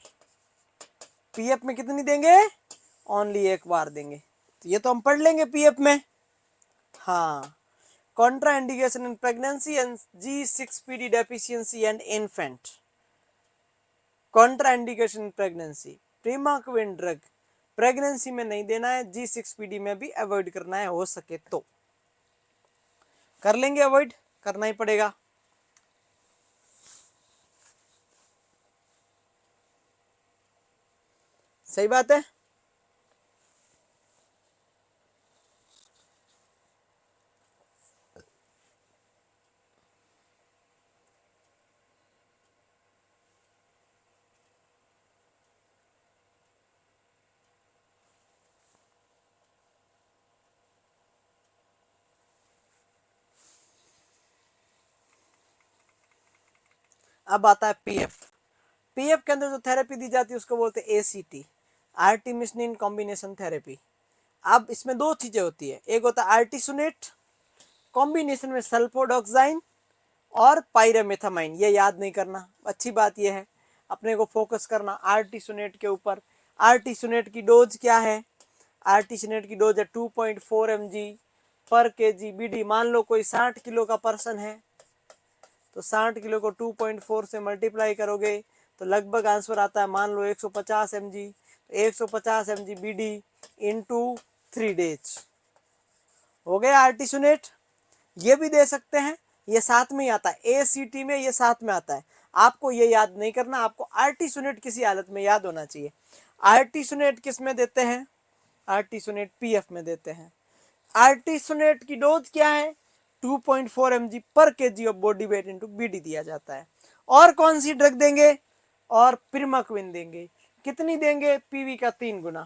पीएफ में कितनी देंगे, ओनली एक बार देंगे। तो ये तो हम पढ़ लेंगे पीएफ में। हाँ, contraindication in pregnancy and G6PD deficiency and infant. contraindication in pregnancy, primaquine drug pregnancy में नहीं देना है, G6PD में भी अवॉइड करना है, हो सके तो कर लेंगे, अवॉइड करना ही पड़ेगा। सही बात है। अब आता है पीएफ। पीएफ के अंदर जो थेरेपी दी जाती है उसको बोलते हैं एसीटी, आर्टिमिसनिन कॉम्बिनेशन थेरेपी। अब इसमें दो चीजें होती है, एक होता है आर्टिसुनेट कॉम्बिनेशन में सल्फोडॉक्साइन और पायरामेथामाइन, ये याद नहीं करना। अच्छी बात ये है अपने को फोकस करना आर्टिसुनेट के ऊपर। आर्टिसुनेट की डोज क्या है, आर्टिसुनेट की डोज है 2.4 mg पर केजी बीडी। मान लो कोई 60 किलो का पर्सन है तो 60 किलो को 2.4 से मल्टीप्लाई करोगे तो लगभग आंसर आता है, मान लो 150 mg। तो 150 mg बीडी इंटू 3 डेज हो गया आर्टिसुनेट। ये भी दे सकते हैं, ये साथ में ही आता है, एसीटी में ये साथ में आता है। आपको ये याद नहीं करना, आपको आर्टिसुनेट किसी हालत में याद होना चाहिए। आर्टिसुनेट किस में देते हैं, आर्टिसुनेट पीएफ में देते हैं। आर्टिसुनेट की डोज क्या है, 2.4 mg पर kg of body weight into BD दिया जाता है। और कौन सी ड्रग देंगे, और प्रीमाक्विन देंगे। कितनी देंगे, पीवी का 3 गुना।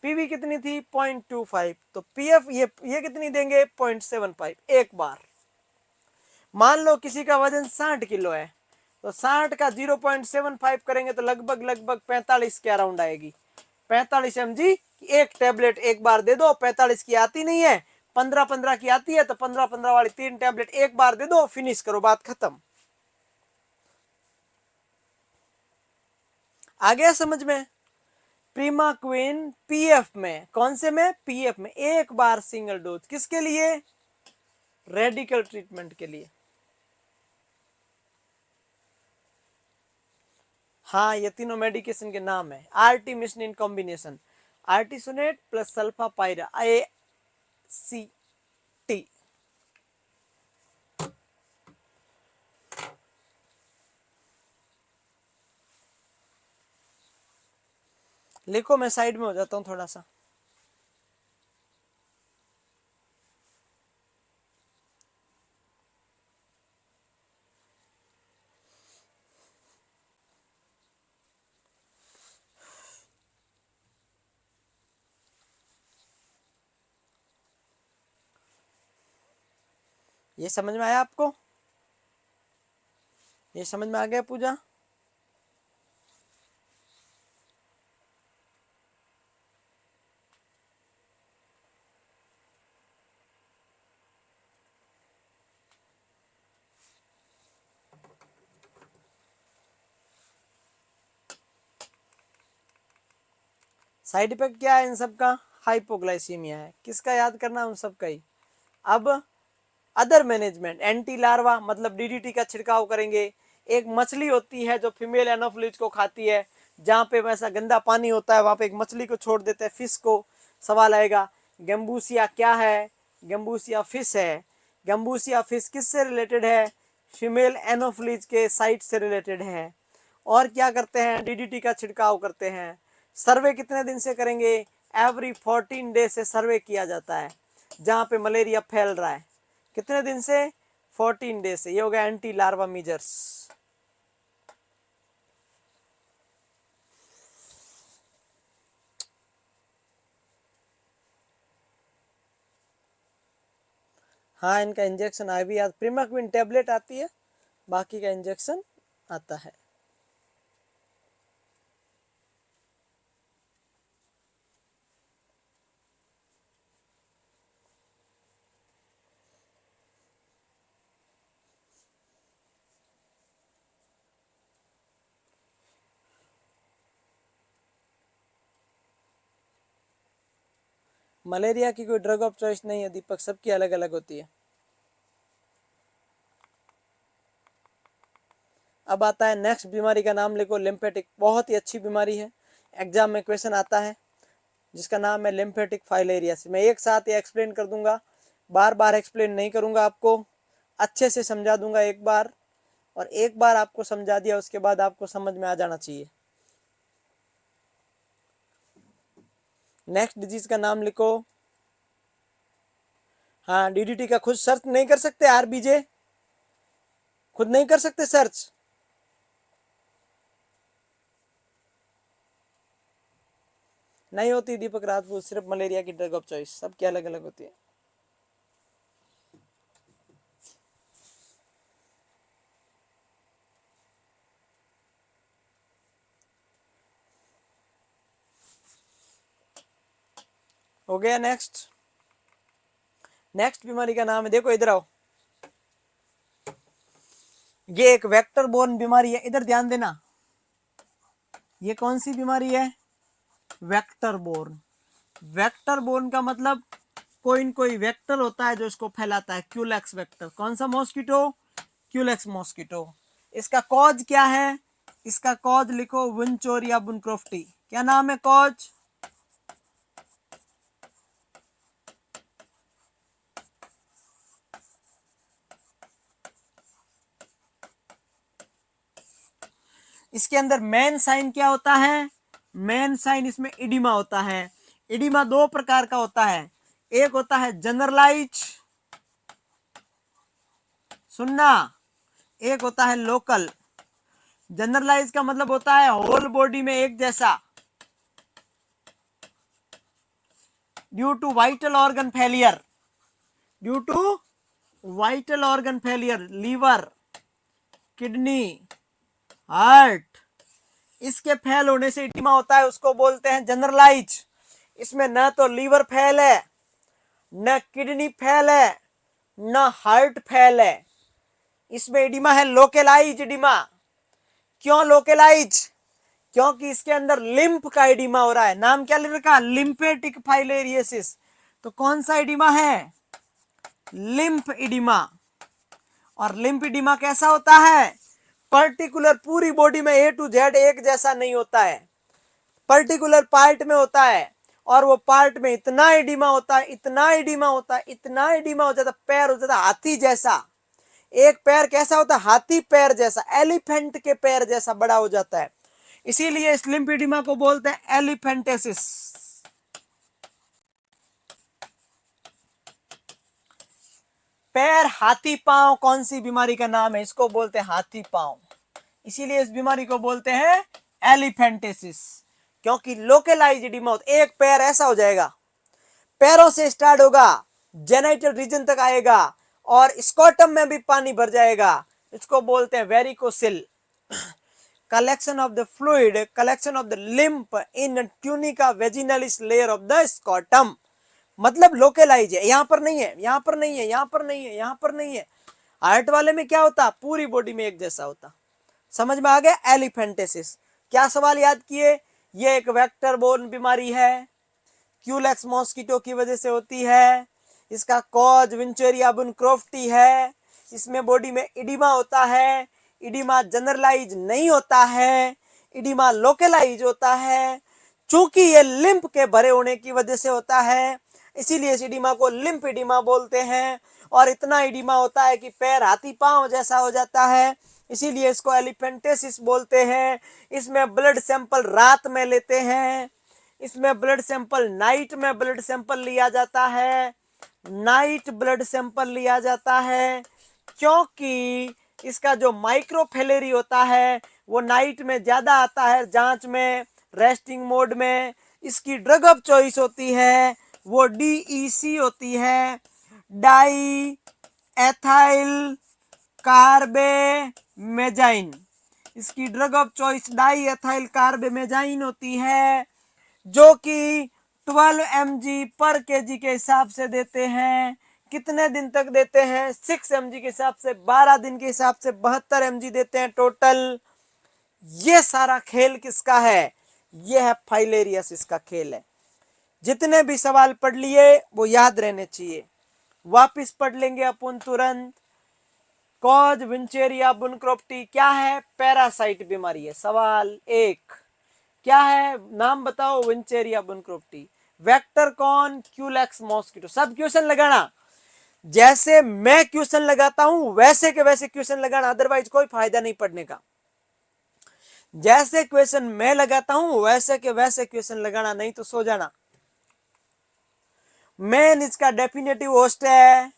पीवी कितनी थी 0.25, तो पीएफ ये कितनी देंगे 0.75 एक बार। मान लो किसी का वजन 60 किलो है तो 60 का 0.75 करेंगे तो लगभग 45 के अराउंड आएगी। 45 mg एक टेबलेट एक बार दे दो, 45 की आती नहीं है, 15 की आती है, तो 15 वाली 3 टेबलेट एक बार दे दो, फिनिश करो, बात खत्म। आ गया समझ में। प्रीमाक्विन पीएफ में, कौन से में, पीएफ में एक बार सिंगल डोज, किसके लिए, रेडिकल ट्रीटमेंट के लिए। हाँ, ये तीनों मेडिकेशन के नाम है, आर्टिमिसनिन कॉम्बिनेशन, आर्टिसुनेट प्लस सल्फापाइरा ACT। लिखो, मैं साइड में हो जाता हूं थोड़ा सा। ये समझ में आया आपको, ये समझ में आ गया पूजा। साइड इफेक्ट क्या है इन सब का, हाइपोग्लाइसीमिया है, किसका याद करना, उन सब का ही। अब अदर मैनेजमेंट, एंटी लार्वा मतलब डीडीटी का छिड़काव करेंगे। एक मछली होती है जो फीमेल एनोफिलीज को खाती है, जहाँ पे वैसा गंदा पानी होता है वहाँ पे एक मछली को छोड़ देते हैं, फिश को। सवाल आएगा गैम्बूसिया क्या है, गैम्बूसिया फिश है। गैम्बूसिया फिश किससे रिलेटेड है, फीमेल एनोफिलीज के साइट से रिलेटेड है। और क्या करते हैं, डीडीटी का छिड़काव करते हैं, सर्वे कितने दिन से करेंगे? एवरी 14 डे से सर्वे किया जाता है जहां पे मलेरिया फैल रहा है। कितने दिन से? 14 डे से। ये हो गया एंटी लार्वा मेजर्स। हाँ, इनका इंजेक्शन भी प्रिमाक्विन टेबलेट आती है, बाकी का इंजेक्शन आता है। मलेरिया की कोई ड्रग ऑफ चॉइस नहीं है दीपक, सबकी अलग अलग होती है। अब आता है नेक्स्ट बीमारी का नाम लिखो, लिम्फेटिक। बहुत ही अच्छी बीमारी है, एग्जाम में क्वेश्चन आता है, जिसका नाम है लिम्फेटिक फाइलेरियासिस। मैं एक साथ ये एक्सप्लेन कर दूंगा, बार बार एक्सप्लेन नहीं करूंगा, आपको अच्छे से समझा दूंगा एक बार, और एक बार आपको समझा दिया उसके बाद आपको समझ में आ जाना चाहिए। नेक्स्ट डिजीज का नाम लिखो। हाँ, डीडीटी का खुद सर्च नहीं कर सकते? आरबीजे खुद नहीं कर सकते सर्च? नहीं होती दीपक राजपूत, सिर्फ मलेरिया की ड्रग ऑफ चॉइस, सबकी अलग अलग होती है। हो गया। नेक्स्ट बीमारी का नाम है, देखो इधर आओ, ये एक वेक्टर बोर्न बीमारी है, इधर ध्यान देना। ये कौन सी बीमारी है? Vector borne. वेक्टर बोर्न का मतलब कोई न कोई वेक्टर होता है जो इसको फैलाता है। Culex vector. कौन सा मॉस्किटो? Culex mosquito. इसका कॉज क्या है? इसका कॉज लिखो, वुनचोरिया बुनक्रोफ्टी। क्या नाम है कॉज? इसके अंदर मेन साइन क्या होता है? मेन साइन इसमें इडिमा होता है। इडिमा दो प्रकार का होता है, एक होता है जनरलाइज, सुनना, एक होता है लोकल। जनरलाइज का मतलब होता है होल बॉडी में एक जैसा, due to vital organ failure, due to vital organ failure, liver, kidney, heart, इसके फेल होने से इडिमा होता है, उसको बोलते हैं जनरलाइज। इसमें न तो लीवर फेल है, न किडनी फेल है, न हार्ट फेल है, इसमें इडिमा है लोकेलाइज इडिमा। क्यों लोकेलाइज? क्योंकि इसके अंदर लिम्फ का इडिमा हो रहा है। नाम क्या लिखा? Lymphatic filariasis. तो कौन सा इडिमा है? Lymph oedema. और लिम्फ इडिमा कैसा होता है? पर्टिकुलर पूरी बॉडी में ए टू जेड एक जैसा नहीं होता है, पर्टिकुलर पार्ट में होता है, और वो पार्ट में इतना इडिमा होता है, इतना इडिमा होता है, इतना इडिमा हो जाता, पैर हो जाता हाथी जैसा। एक पैर कैसा होता है? हाथी पैर जैसा, एलिफेंट के पैर जैसा बड़ा हो जाता है। इसीलिए इस लिम्फ इडिमा को बोलते हैं एलिफेंटेसिस। पैर हाथी पांव कौन सी बीमारी का नाम है? इसको बोलते हैं हाथी पांव। इसीलिए इस बीमारी को बोलते हैं एलिफेंटेसिस, क्योंकि लोकलाइज्ड इडिमा। एक पैर ऐसा हो जाएगा, पैरों से स्टार्ट होगा, जेनाइटल रीजन तक आएगा, और स्कॉटम में भी पानी भर जाएगा। इसको बोलते हैं varicocele. collection of the fluid, collection of the lymph in tunica vaginalis layer of the scrotum। मतलब लोकलाइज है, यहां पर नहीं है, यहां पर नहीं है, यहां पर नहीं है, यहां पर नहीं है। हार्ट वाले में क्या होता? पूरी बॉडी में एक जैसा होता। समझ में आ गया? एलिफेंटेसिस। क्या सवाल याद किए? ये एक वेक्टर बोर्न बीमारी है, क्यूलेक्स मॉस्किटो की वजह से होती है। इसका कॉज विंचेरिया बुनक्रोफ्टी है। इसमें बॉडी में इडिमा होता है, इडिमा जनरलाइज नहीं होता है, इडिमा लोकलाइज होता है। चूंकि ये लिम्फ के भरे होने की वजह से होता है, इसीलिए इस इडिमा को लिम्फ इडिमा बोलते हैं। और इतना इडिमा होता है कि पैर हाथी पांव जैसा हो जाता है, इसीलिए इसको एलिफेंटेसिस बोलते हैं। इसमें ब्लड सैंपल रात में लेते हैं, इसमें ब्लड सैंपल नाइट में ब्लड सैंपल लिया जाता है, नाइट ब्लड सैंपल लिया जाता है, क्योंकि इसका जो माइक्रोफिलेरी होता है वो नाइट में ज्यादा आता है जांच में, रेस्टिंग मोड में। इसकी ड्रग ऑफ चॉइस होती है वो DEC होती है, डाई एथाइल कार्बेमेजाइन। इसकी drug of choice diethylcarbamazine होती है, जो कि 12 mg पर kg के हिसाब से देते हैं। कितने दिन तक देते हैं? 6 mg के हिसाब से 12 दिन के हिसाब से 72 mg देते हैं टोटल। ये सारा खेल किसका है? ये है फाइलेरियसिस का खेल है। जितने भी सवाल पढ़ लिए वो याद रहने चाहिए, वापिस पढ़ लेंगे अपन तुरंत। कॉज विंचेरिया बुनक्रोप्टी क्या है? पैरासाइट बीमारी है। सवाल 1 क्या है? नाम बताओ विंचेरिया बुनक्रोप्टी। वेक्टर कौन? Culex mosquito. सब क्वेश्चन लगाना, जैसे मैं क्वेश्चन लगाता हूं वैसे के वैसे क्वेश्चन लगाना, अदरवाइज कोई फायदा नहीं पढ़ने का। जैसे क्वेश्चन मैं लगाता हूं वैसे के वैसे क्वेश्चन लगाना, नहीं तो सो जाना। मेन इसका डेफिनेटिव होस्ट है।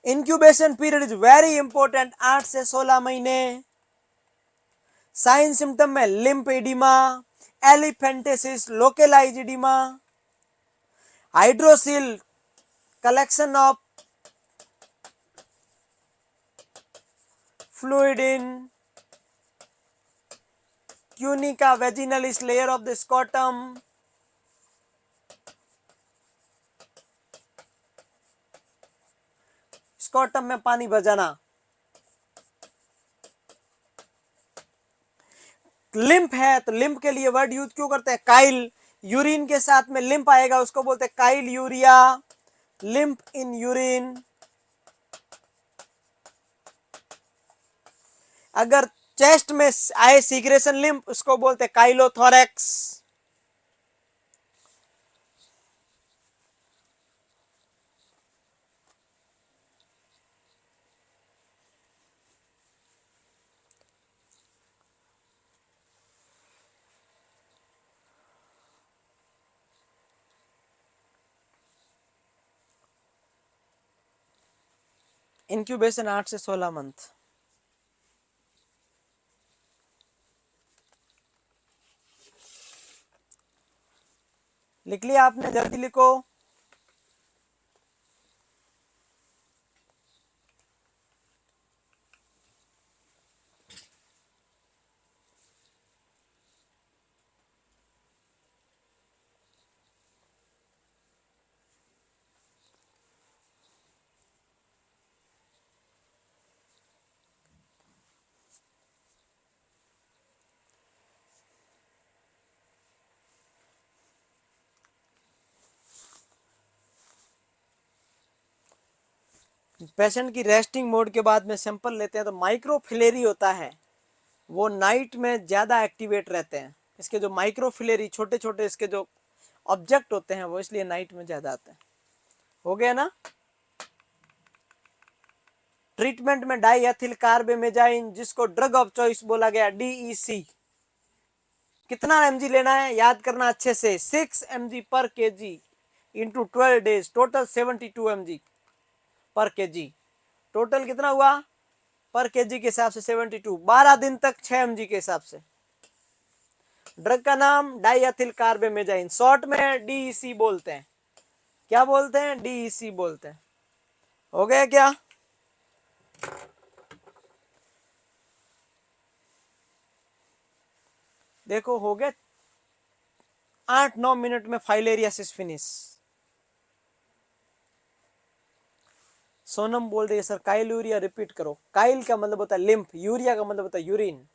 Incubation period is very important, 8 से 16 महीने। साइन सिम्टम में lymph oedema, elephantiasis, localised oedema, hydrocele collection of fluid in tunica vaginalis layer of the scrotum, scrotum में पानी भर जाना। लिम्फ है तो लिम्फ के लिए वर्ड यूज क्यों करते हैं? काइल। यूरिन के साथ में लिम्फ आएगा उसको बोलते हैं Kyle urea, lymph in urine. अगर चेस्ट में आए सीक्रेशन लिम्फ उसको बोलते हैं काइलोथोरैक्स। इंक्यूबेशन 8 से 16 मंथ। लिख लिया आपने? जल्दी लिखो। पेशेंट की रेस्टिंग मोड के बाद में सैंपल लेते हैं तो माइक्रोफिलेरी होता है वो नाइट में ज्यादा एक्टिवेट रहते हैं। इसके जो माइक्रोफिलेरी छोटे छोटे इसके जो ऑब्जेक्ट होते हैं वो इसलिए नाइट में ज्यादा आते हैं। हो गया ना? ट्रीटमेंट में डाईएथिल कार्बेमेजाइन, जिसको ड्रग ऑफ चॉइस बोला गया, DEC। कितना mg लेना है याद करना अच्छे से, 6 mg पर kg into 12 days, total 72 mg पर kg। टोटल कितना हुआ पर kg के हिसाब से? 72। 12 दिन तक 6 mg के हिसाब से। ड्रग का नाम डाईएथिल कार्बेमेजाइन, शॉर्ट में DEC बोलते हैं। क्या बोलते हैं? DEC बोलते हैं। हो गया क्या? देखो हो गया 8-9 मिनट में फाइलेरियासिस फिनिश। सोनम बोल रही है सर काइल यूरिया रिपीट करो। काइल का मतलब होता है लिम्फ, यूरिया का मतलब होता है यूरिन।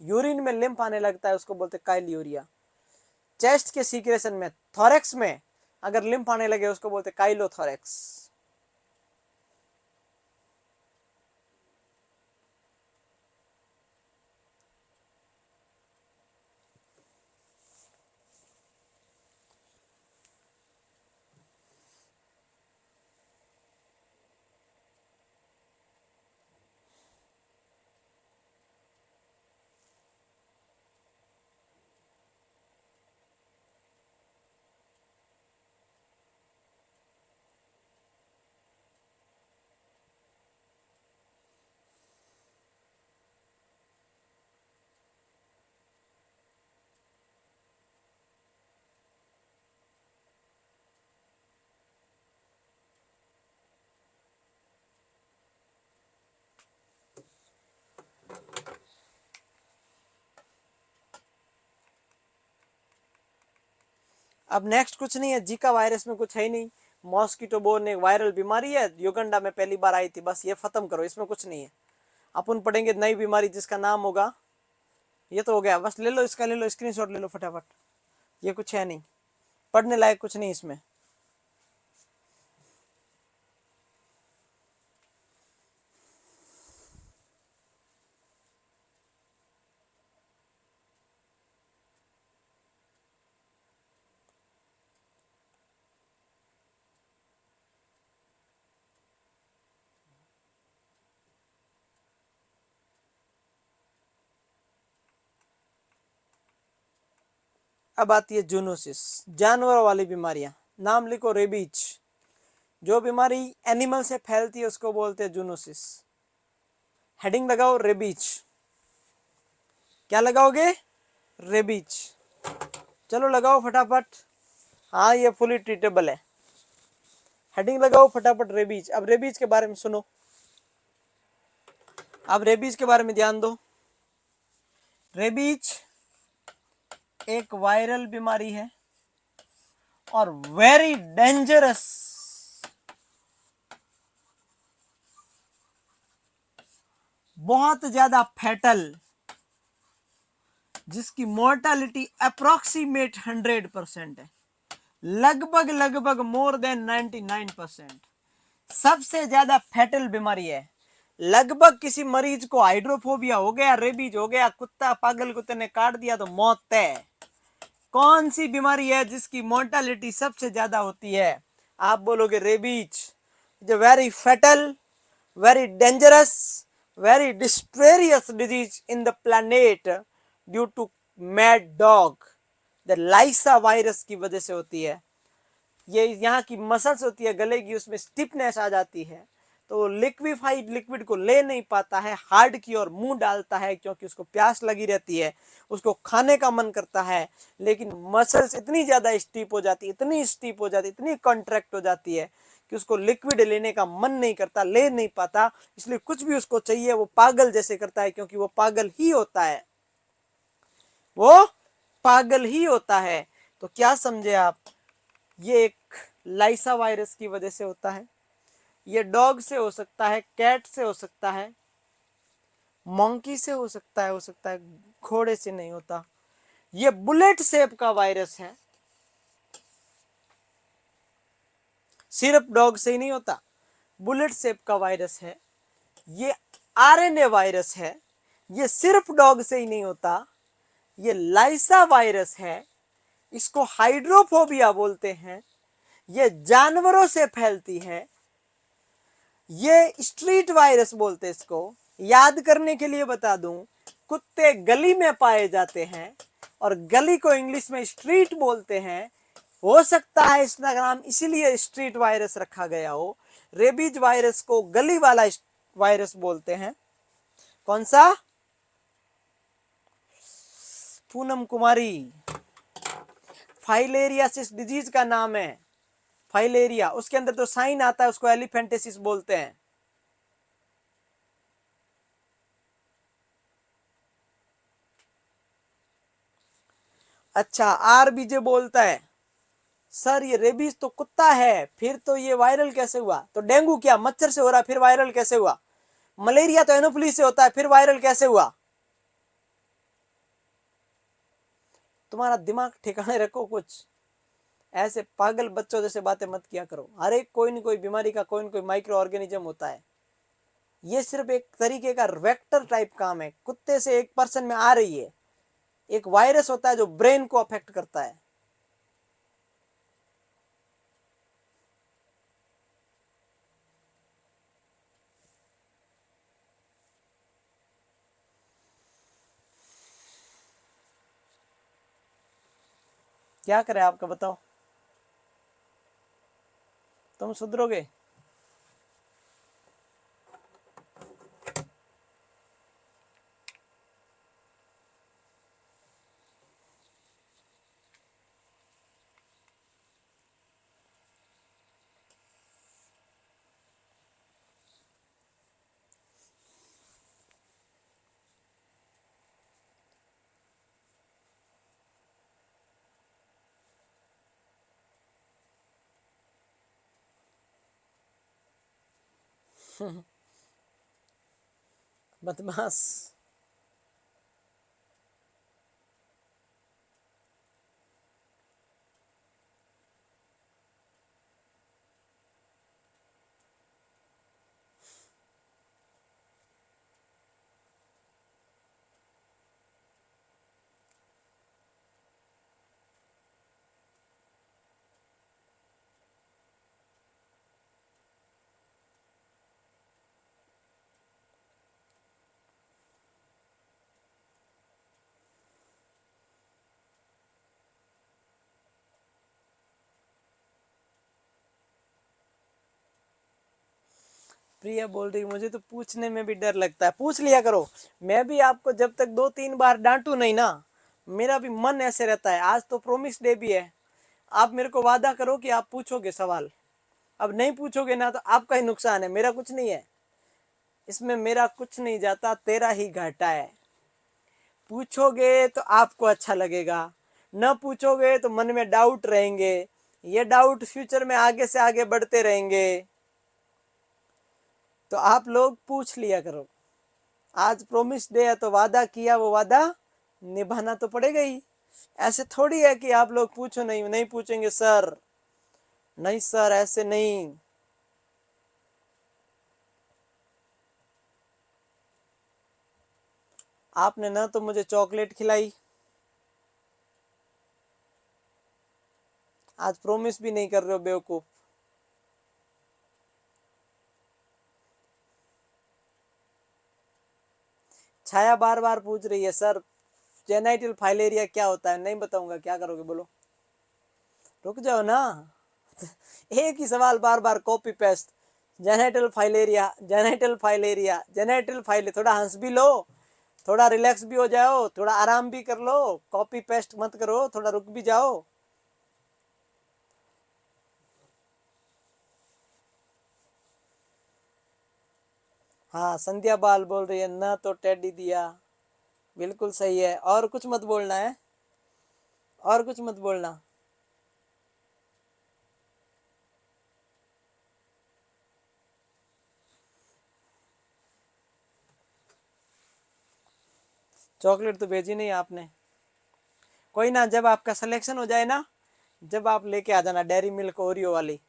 यूरिन में लिम्फ आने लगता है उसको बोलते हैं काइल यूरिया। चेस्ट के सीक्रेशन में, थोरेक्स में अगर लिम्फ आने लगे उसको बोलते हैं काइलोथोरेक्स। अब नेक्स्ट कुछ नहीं है, जीका वायरस में कुछ है ही नहीं, मॉस्किटो बोर्न एक वायरल बीमारी है, युगांडा में पहली बार आई थी, बस ये खत्म करो, इसमें कुछ नहीं है। अपन पढ़ेंगे नई बीमारी जिसका नाम होगा, ये तो हो गया, बस ले लो इसका, ले लो स्क्रीनशॉट ले लो फटाफट, ये कुछ है नहीं, पढ़ने लायक कुछ नहीं इसमें। अब आती है जूनोसिस, जानवरों वाली बीमारियां, नाम लिखो रेबीज। जो बीमारी एनिमल से फैलती है उसको बोलते हैं जूनोसिस। हेडिंग लगाओ रेबीज। क्या लगाओगे? रेबीज। चलो लगाओ फटाफट। हाँ ये फुली ट्रीटेबल है। हेडिंग लगाओ फटाफट रेबीज। अब रेबीज के बारे में सुनो, अब रेबीज के बारे में ध्यान दो। रेबीज एक वायरल बीमारी है और वेरी डेंजरस, बहुत ज्यादा फैटल, जिसकी मोर्टालिटी अप्रोक्सीमेट 100% है, लगभग लगभग मोर देन 99%। सबसे ज्यादा फैटल बीमारी है। लगभग किसी मरीज को हाइड्रोफोबिया हो गया, रेबीज हो गया, कुत्ता पागल कुत्ते ने काट दिया तो मौत तय। कौन सी बीमारी है जिसकी मोर्टालिटी सबसे ज्यादा होती है? आप बोलोगे रेबीज। जो very fatal, very dangerous, very mysterious disease in the planet due to mad dog, the lyssa virus की वजह से होती है। ये यहाँ की मसल्स होती है गले की, उसमें स्टिफनेस आ जाती है, तो लिक्विफाइड लिक्विड को ले नहीं पाता है, हार्ड की ओर मुंह डालता है क्योंकि उसको प्यास लगी रहती है, उसको खाने का मन करता है, लेकिन मसल्स इतनी ज्यादा स्टीप हो जाती, इतनी स्टीप हो जाती, इतनी कॉन्ट्रैक्ट हो जाती है कि उसको लिक्विड लेने का मन नहीं करता, ले नहीं पाता, इसलिए कुछ भी उसको चाहिए वो पागल जैसे करता है, क्योंकि वो पागल ही होता है, वो पागल ही होता है। तो क्या समझे आप? ये एक लाइसा वायरस की वजह से होता है। ये डॉग से हो सकता है, कैट से हो सकता है, मंकी से हो सकता है, घोड़े से नहीं होता। ये बुलेट शेप का वायरस है, सिर्फ डॉग से ही नहीं होता, बुलेट शेप का वायरस है। ये आरएनए वायरस है, ये सिर्फ डॉग से ही नहीं होता, ये लाइसा वायरस है, इसको हाइड्रोफोबिया बोलते हैं, ये जानवरों से फैलती है, ये स्ट्रीट वायरस बोलते हैं इसको। याद करने के लिए बता दूं, कुत्ते गली में पाए जाते हैं और गली को इंग्लिश में स्ट्रीट बोलते हैं। हो सकता है इसका नाम इसीलिए स्ट्रीट वायरस रखा गया हो। रेबीज वायरस को गली वाला वायरस बोलते हैं। कौन सा? पूनम कुमारी, फाइलेरियासिस डिजीज का नाम है, फाइलेरिया। उसके अंदर तो साइन आता है, उसको एलिफेंटेसिस बोलते हैं। अच्छा, आरबीजे बोलता है सर ये रेबीज तो कुत्ता है, फिर तो ये वायरल कैसे हुआ? तो डेंगू क्या मच्छर से हो रहा है, फिर वायरल कैसे हुआ? मलेरिया तो एनोफिलीज से होता है, फिर वायरल कैसे हुआ? तुम्हारा दिमाग ठिकाने रखो कुछ, ऐसे पागल बच्चों जैसे बातें मत किया करो। हर एक कोई न कोई बीमारी का कोई न कोई माइक्रो ऑर्गेनिज्म होता है। ये सिर्फ एक तरीके का वेक्टर टाइप काम है, कुत्ते से एक पर्सन में आ रही है। एक वायरस होता है जो ब्रेन को अफेक्ट करता है। क्या करें आपका बताओ, तुम सुधरोगे? बदमाश। प्रिया बोल रही मुझे तो पूछने में भी डर लगता है। पूछ लिया करो। मैं भी आपको जब तक 2-3 बार डांटू नहीं ना, मेरा भी मन ऐसे रहता है। आज तो प्रोमिस डे भी है। आप मेरे को वादा करो कि आप पूछोगे सवाल। अब नहीं पूछोगे ना तो आपका ही नुकसान है, मेरा कुछ नहीं है। इसमें मेरा कुछ नहीं जाता, तेरा ही घाटा है। पूछोगे तो आपको अच्छा लगेगा, न पूछोगे तो मन में डाउट रहेंगे। ये डाउट फ्यूचर में आगे से आगे बढ़ते रहेंगे। तो आप लोग पूछ लिया करो। आज प्रोमिस डे है तो वादा किया, वो वादा निभाना तो पड़ेगा ही। ऐसे थोड़ी है कि आप लोग पूछो नहीं, नहीं पूछेंगे सर। नहीं सर, ऐसे नहीं। आपने ना तो मुझे चॉकलेट खिलाई, आज प्रोमिस भी नहीं कर रहे हो बेवकूफ। छाया बार बार पूछ रही है सर जेनाइटल फाइलेरिया क्या होता है। नहीं बताऊंगा, क्या करोगे बोलो। रुक जाओ ना। एक ही सवाल बार बार copy paste. Genital filaria, genital filaria, genital fila. थोड़ा हंस भी लो, थोड़ा रिलैक्स भी हो जाओ, थोड़ा आराम भी कर लो। कॉपी पेस्ट मत करो, थोड़ा रुक भी जाओ। हाँ, संध्या बाल बोल रही है ना तो टेडी दिया। बिल्कुल सही है। और कुछ मत बोलना है, और कुछ मत बोलना। चॉकलेट तो भेजी नहीं आपने। कोई ना, जब आपका सिलेक्शन हो जाए ना, जब आप लेके आ जाना डेयरी मिल्क ओरियो वाली।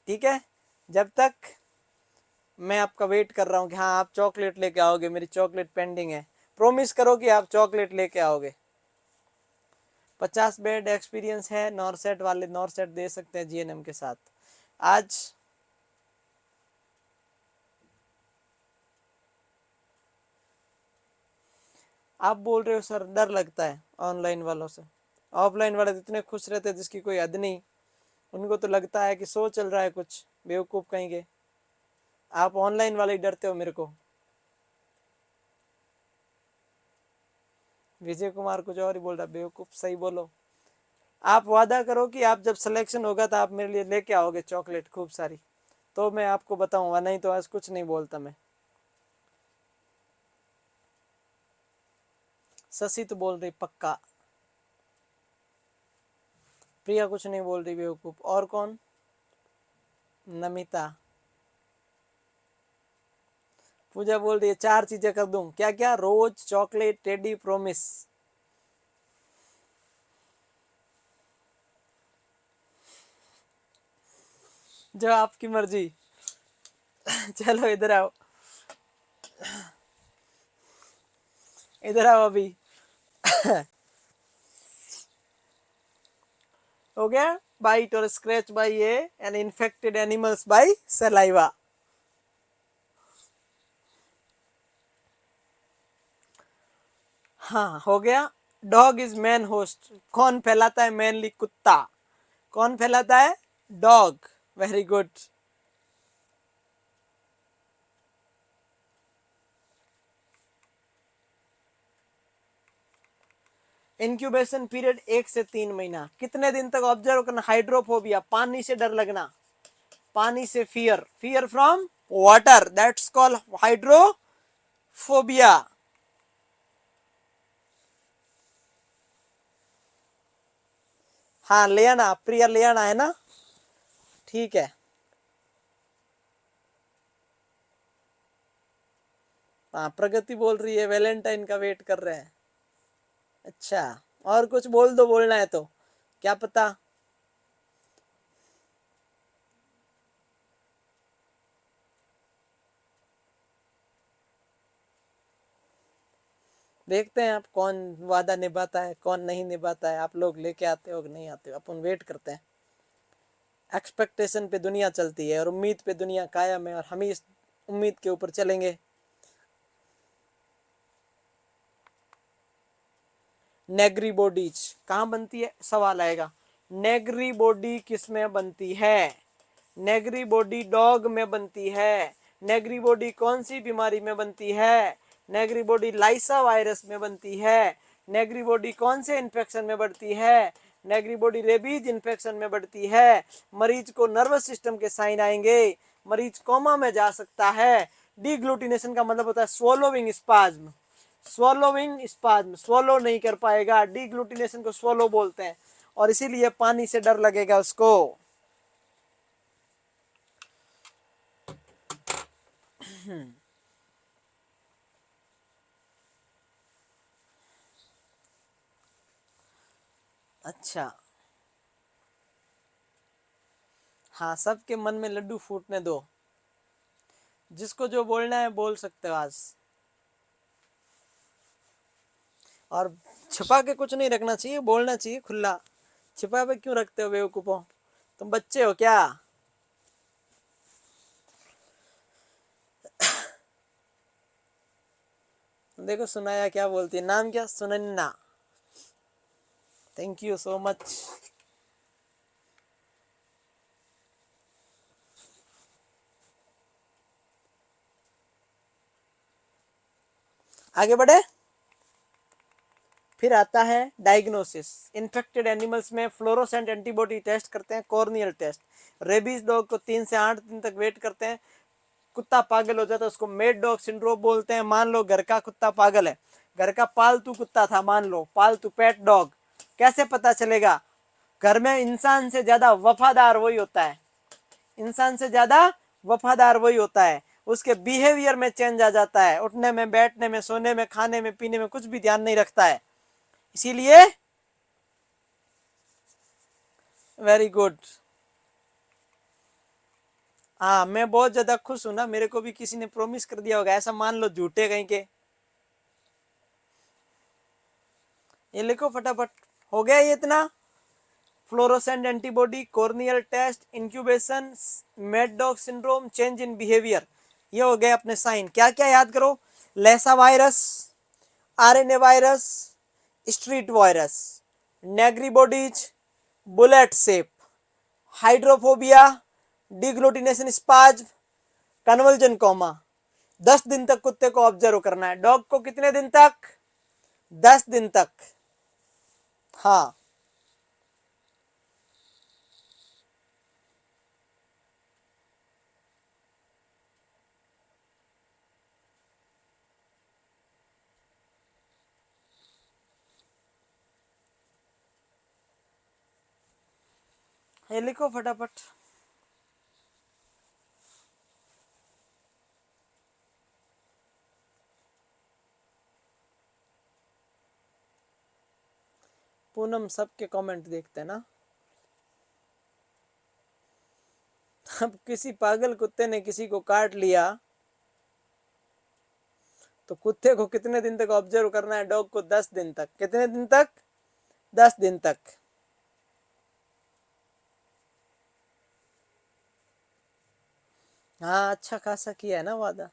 ठीक है। जब तक मैं आपका वेट कर रहा हूँ कि हाँ आप चॉकलेट लेके आओगे। मेरी चॉकलेट पेंडिंग है। प्रॉमिस करो कि आप चॉकलेट लेके आओगे। 50 बेड एक्सपीरियंस है, नॉरसेट वाले नॉरसेट दे सकते हैं जीएनएम के साथ। आज आप बोल रहे हो सर डर लगता है ऑनलाइन वालों से। ऑफलाइन वाले तो इतने खुश रहते हैं जिसकी कोई हद नहीं। उनको तो लगता है कि शो चल रहा है कुछ, बेवकूफ कहीं के। आप ऑनलाइन वाले ही डरते हो मेरे को। विजय कुमार कुछ और ही बोल रहा, बेवकूफ सही बोलो। आप वादा करो कि आप जब सिलेक्शन होगा तो आप मेरे लिए लेके आओगे चॉकलेट खूब सारी, तो मैं आपको बताऊंगा। नहीं तो आज कुछ नहीं बोलता मैं। शशि तो बोल रही पक्का। प्रिया कुछ नहीं बोल रही बेवकूफ। और कौन? नमिता। पूजा बोल रही है 4 चीजें कर दूं। क्या क्या? रोज, चॉकलेट, टेडी, प्रोमिस। जो आपकी मर्जी। चलो इधर आओ, इधर आओ अभी। हो गया। बाइट और स्क्रैच बाय ये an infected animals by saliva. हाँ हो गया। Dog is main host. कौन फैलाता है मैनली? कुत्ता। कौन फैलाता है? Dog. Very good. Incubation period 1 से 3 महीना। कितने दिन तक ऑब्जर्व करना? हाइड्रोफोबिया, पानी से डर लगना। पानी से fear, fear from water, that's called hydrophobia. हाँ ले आना, प्रिया ले आना है ना। ठीक है। हाँ, प्रगति बोल रही है वैलेंटाइन का वेट कर रहे हैं। अच्छा, और कुछ बोल दो, बोलना है तो, क्या पता। देखते हैं आप कौन वादा निभाता है कौन नहीं निभाता है। आप लोग लेके आते हो कि नहीं आते हो, अपन वेट करते हैं। एक्सपेक्टेशन पे दुनिया चलती है और उम्मीद पे दुनिया कायम है, और हम ही इस उम्मीद के ऊपर चलेंगे। नेग्री बॉडीज कहाँ बनती है, सवाल आएगा। नेग्री बॉडी किस में बनती है? नेग्री बॉडी डॉग में बनती है। नेग्री बॉडी कौन सी बीमारी में बनती है? नेग्री बॉडी लाइसा वायरस में बनती है। नेग्री बॉडी कौन से इन्फेक्शन में बढ़ती है? नेग्री बॉडी रेबीज इन्फेक्शन में बढ़ती है। मरीज को नर्वस सिस्टम के साइन आएंगे, मरीज कोमा में जा सकता है। डीग्लूटिनेशन का मतलब होता है स्वोलोविंग स्पाज्म। स्वोलोविंग स्पाज्म, स्वोलो नहीं कर पाएगा, डीग्लूटिनेशन को स्वोलो बोलते हैं, और इसीलिए पानी से डर लगेगा उसको। अच्छा, हाँ, सबके मन में लड्डू फूटने दो, जिसको जो बोलना है बोल सकते हो आज। और छिपा के कुछ नहीं रखना चाहिए, बोलना चाहिए खुला। छिपा पे क्यों रखते हो बेवकूफों, तुम बच्चे हो क्या? देखो सुनाया क्या बोलती है, नाम क्या, सुनन्ना। Thank you so much. आगे बढ़े। फिर आता है डायग्नोसिस। इन्फेक्टेड एनिमल्स में फ्लोरोसेंट एंटीबॉडी टेस्ट करते हैं, कॉर्नियल टेस्ट। रेबीज डॉग को 3 से 8 दिन तक वेट करते हैं। कुत्ता पागल हो जाता है उसको मेड डॉग सिंड्रोम बोलते हैं। मान लो घर का कुत्ता पागल है, घर का पालतू कुत्ता था, मान लो पालतू पेट डॉग, कैसे पता चलेगा? घर में इंसान से ज्यादा वफादार वही होता है, इंसान से ज्यादा वफादार वही होता है। उसके बिहेवियर में चेंज आ जाता है, उठने में, बैठने में, सोने में, खाने में, पीने में कुछ भी ध्यान नहीं रखता है। इसीलिए वेरी गुड। हाँ, मैं बहुत ज्यादा खुश हूं ना, मेरे को भी किसी ने प्रॉमिस कर दिया होगा, ऐसा मान लो झूठे कहीं के। ये लिखो फटाफट, हो गया ये इतना। Fluorescent antibody, corneal test, incubation, mad dog syndrome, change in behaviour, ये हो गए अपने साइन। क्या क्या याद करो? Lyssa virus, RNA virus, street virus, negri bodies, bullet shape, hydrophobia, deglutition spasm, convulsion coma. 10 दिन तक कुत्ते को ऑब्जर्व करना है। डॉग को कितने दिन तक? 10 दिन तक। हाँ, ये लिखो फटाफट। पूनम सबके कमेंट देखते हैं ना। अब किसी पागल कुत्ते ने किसी को काट लिया तो कुत्ते को कितने दिन तक ऑब्जर्व करना है? डॉग को 10 दिन तक। कितने दिन तक? 10 दिन तक। हाँ, अच्छा खासा किया है ना वादा,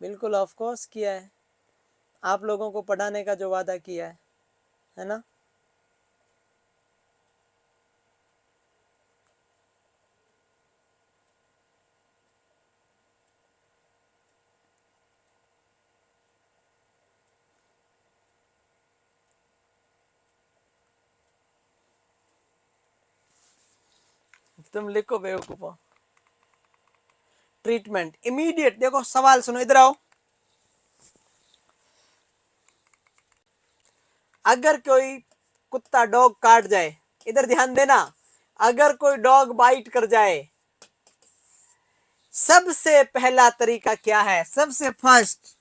बिल्कुल ऑफ कोर्स किया है। आप लोगों को पढ़ाने का जो वादा किया है ना। तुम लिखो बेवकूफो। Treatment immediate. देखो सवाल सुनो, इधर आओ। अगर कोई कुत्ता डॉग काट जाए, इधर ध्यान देना, अगर कोई डॉग बाइट कर जाए, सबसे पहला तरीका क्या है? सबसे फर्स्ट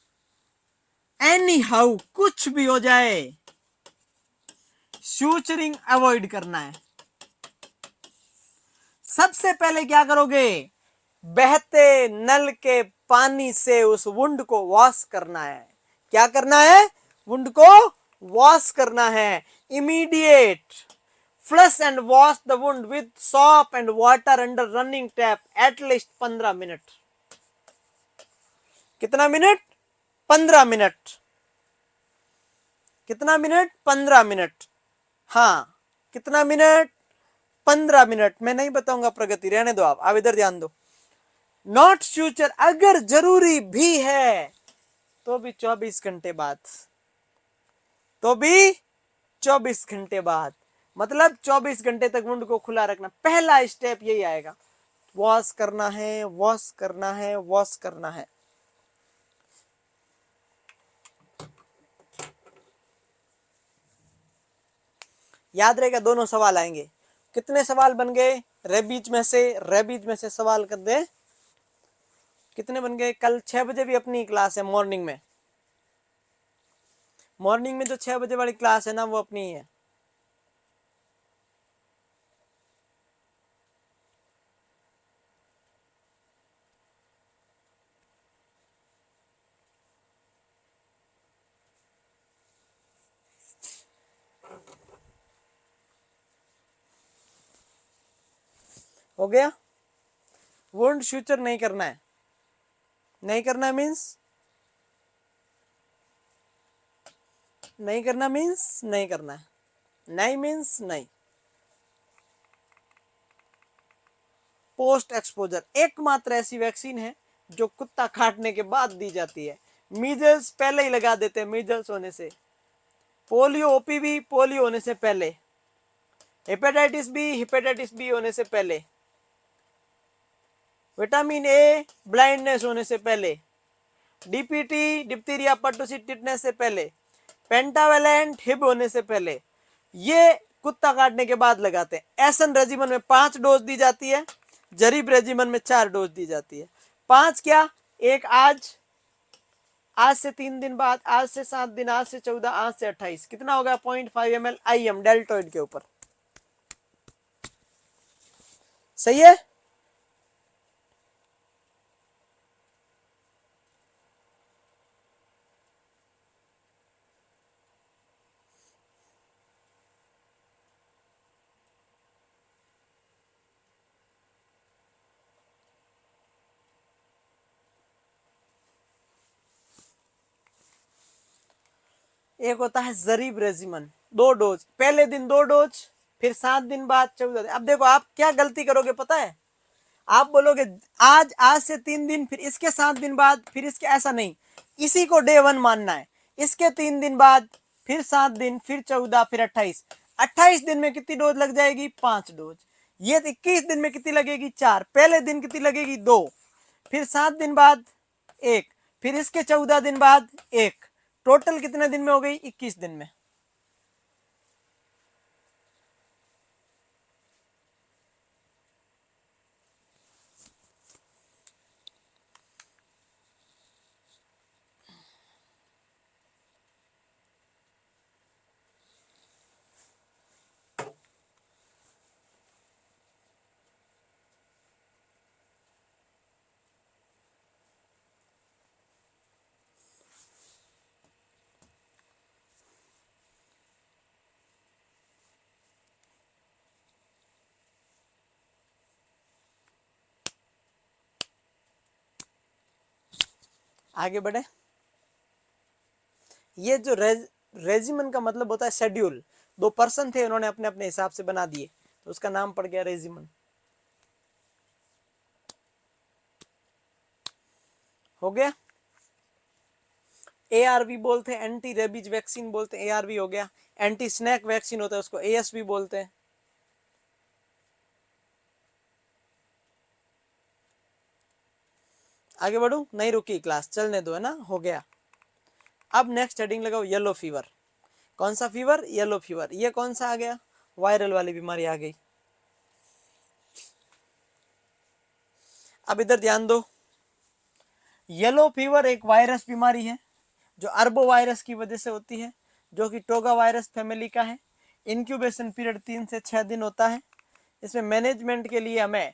एनी हाउ कुछ भी हो जाए सूचरिंग अवॉइड करना है। सबसे पहले क्या करोगे, बहते नल के पानी से उस वुंड को वॉश करना है। क्या करना है, वुंड को वॉश करना है। Immediate flush and wash the wound with shop and water under running tap at least 15 minute. कितना मिनट, 15 मिनट। कितना मिनट, 15 मिनट। हाँ, कितना मिनट, 15 मिनट। मैं नहीं बताऊंगा प्रगति, रहने दो आप इधर ध्यान दो। नॉट फ्यूचर, अगर जरूरी भी है तो भी 24 घंटे बाद, तो भी 24 घंटे बाद, मतलब 24 घंटे तक वुंड को खुला रखना। पहला स्टेप यही आएगा, वॉश करना है, वॉश करना है, वॉश करना है। याद रहेगा, दोनों सवाल आएंगे। कितने सवाल बन गए, रेबीज में से सवाल कर दे। कितने बन गए, कल 6 बजे भी अपनी क्लास है मॉर्निंग में। मॉर्निंग में जो 6 बजे वाली क्लास है ना, वो अपनी है। हो गया, वुंड फ्यूचर नहीं करना है। नहीं करना मीन्स नहीं करना, मीन्स नहीं करना है। नहीं मीन्स नहीं। पोस्ट एक्सपोजर एकमात्र ऐसी वैक्सीन है जो कुत्ता काटने के बाद दी जाती है। मीजल्स पहले ही लगा देते हैं, मीजल्स होने से। पोलियो ओपीवी पोलियो होने से पहले। हेपेटाइटिस बी होने से पहले। विटामिन ए ब्लाइंडनेस होने से पहले। डीपीटी डिप्थीरिया पर्टुसिस टिटनेस से पहले। पेंटावेलेंट हिब होने से पहले। ये कुत्ता काटने के बाद लगाते हैं। एसन रेजिमन में 5 डोज दी जाती है, जरीब रेजिमन में 4 डोज दी जाती है। 5 क्या, एक आज से 3 दिन बाद, आज से 7 दिन, आज से 14, आज से 28। कितना होगा, 0.5 ml IM डेल्टोइड के ऊपर। सही है। एक होता है जरीब रेजिमन, 2 डोज, पहले दिन 2 डोज, फिर 7 दिन बाद 14 दिन। अब देखो आप क्या गलती करोगे पता है, आप बोलोगे आज से 3 दिन, फिर इसके 7 दिन बाद, फिर इसके, ऐसा नहीं। इसी को डे 1 मानना है। इसके 3 दिन बाद, फिर 7 दिन, फिर 14, फिर 28। 28 दिन में कितनी डोज लग जाएगी, 5 डोज। ये 21 दिन में कितनी लगेगी, 4। पहले दिन कितनी लगेगी, 2। फिर 7 दिन बाद 1, फिर इसके 14 दिन बाद 1। टोटल कितने दिन में हो गई, 21 दिन में। आगे बढ़े। ये जो रेजिमन का मतलब होता है शेड्यूल। 2 पर्सन थे, उन्होंने अपने अपने हिसाब से बना दिए, तो उसका नाम पड़ गया रेजिमन। हो गया। ARV बोलते हैं, एंटी रेबीज वैक्सीन बोलते हैं, ARV हो गया। एंटी स्नैक वैक्सीन होता है, उसको ASV बोलते हैं। आगे बढ़ू, नहीं रुकी क्लास, चलने दो, है ना, हो गया। अब नेक्स्ट हेडिंग लगाओ, येलो फीवर। कौन सा फीवर, येलो फीवर। ये कौन सा आ गया, वायरल वाली बीमारी आ गई। अब इधर ध्यान दो, येलो फीवर एक वायरस बीमारी है। जो अर्बो वायरस की वजह से होती है, जो कि टोगा वायरस फैमिली का है। इंक्यूबेशन पीरियड 3 से 6 दिन होता है। इसमें मैनेजमेंट के लिए हमें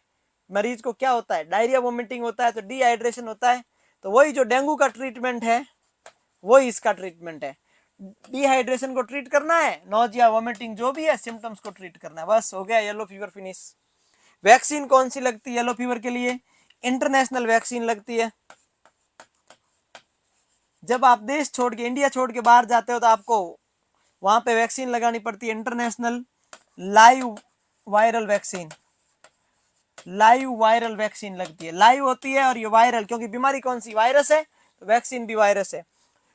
मरीज को क्या होता है, डायरिया वोमिटिंग होता है, तो डिहाइड्रेशन होता है, तो वही जो डेंगू का ट्रीटमेंट है वही इसका ट्रीटमेंट है। डिहाइड्रेशन को ट्रीट करना है, नोजिया वोमिटिंग जो भी है सिम्टम्स को ट्रीट करना है, बस हो गया येलो फीवर फिनिश। वैक्सीन कौन सी लगती है येलो फीवर के लिए? इंटरनेशनल वैक्सीन लगती है। जब आप देश छोड़ के, इंडिया छोड़ के बाहर जाते हो तो आपको वहां पे वैक्सीन लगानी पड़ती है, international live viral vaccine. Live viral vaccine लगती है, लाइव होती है और ये वायरल, क्योंकि बीमारी कौन सी, वायरस है, तो वैक्सीन भी वायरस है।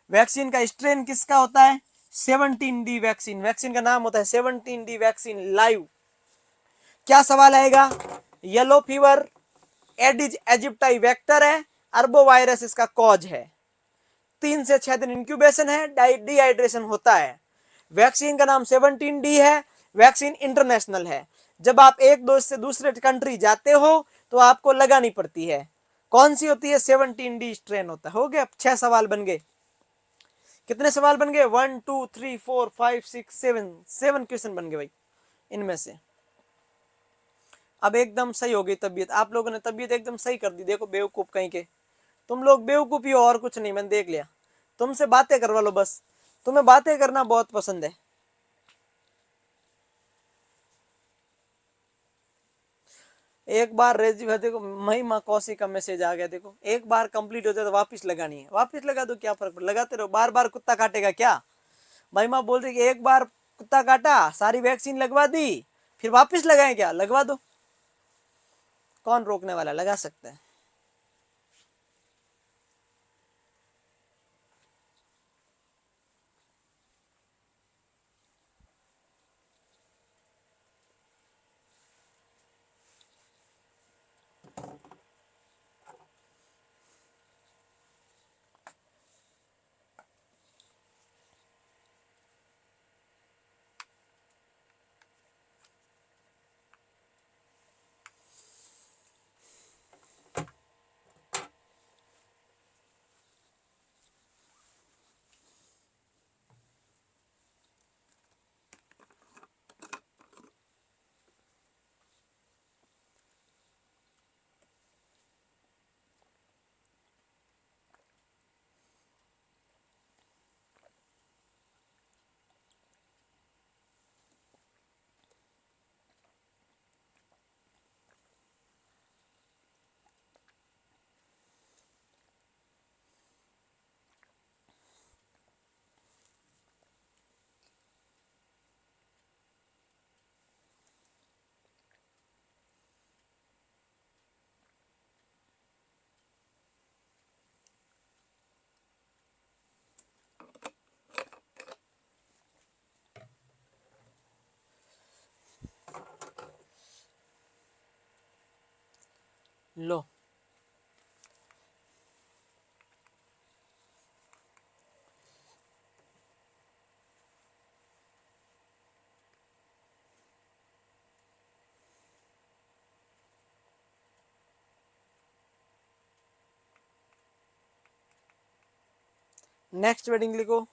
वैक्सीन का स्ट्रेन किसका होता है? 17D वैक्सीन, वैक्सीन का नाम होता है 17D वैक्सीन लाइव। क्या सवाल आएगा? Yellow fever adage aegypti vector है, अर्बो वायरस इसका कॉज है। 3 से 6 दिन इंक्यूबेशन है, डिहाइड्रेशन होता है। वैक्सीन का नाम 17D है, वैक्सीन इंटरनेशनल है। जब आप एक देश से दूसरे कंट्री जाते हो तो आपको लगानी पड़ती है। कौन सी होती है? 17D स्ट्रेन होता है। हो गया, 6 सवाल बन गए। कितने सवाल बन गए? 1 2 3 4 5 6 7 7 क्वेश्चन बन गए भाई इनमें से। अब एकदम सही हो गई तबीयत, आप लोगों ने तबीयत एकदम सही कर दी। देखो बेवकूफ कहीं के, तुम लोग बेवकूफ ही हो और कुछ नहीं, मैंने देख लिया। तुमसे बातें करवा लो बस, तुम्हें बातें करना बहुत पसंद है। एक बार रेजी भाई देखो, महिमा कौशिक का मैसेज आ गया, देखो एक बार कंप्लीट हो जाए तो वापस लगानी है, वापस लगा दो, क्या फर्क पड़ता, लगाते रहो। बार बार कुत्ता काटेगा क्या? महिमा बोल रही कि एक बार कुत्ता काटा, सारी वैक्सीन लगवा दी, फिर वापस लगाए क्या? लगवा दो, कौन रोकने वाला, लगा सकते हैं। लो नेक्स्ट वर्डिंग लिखो,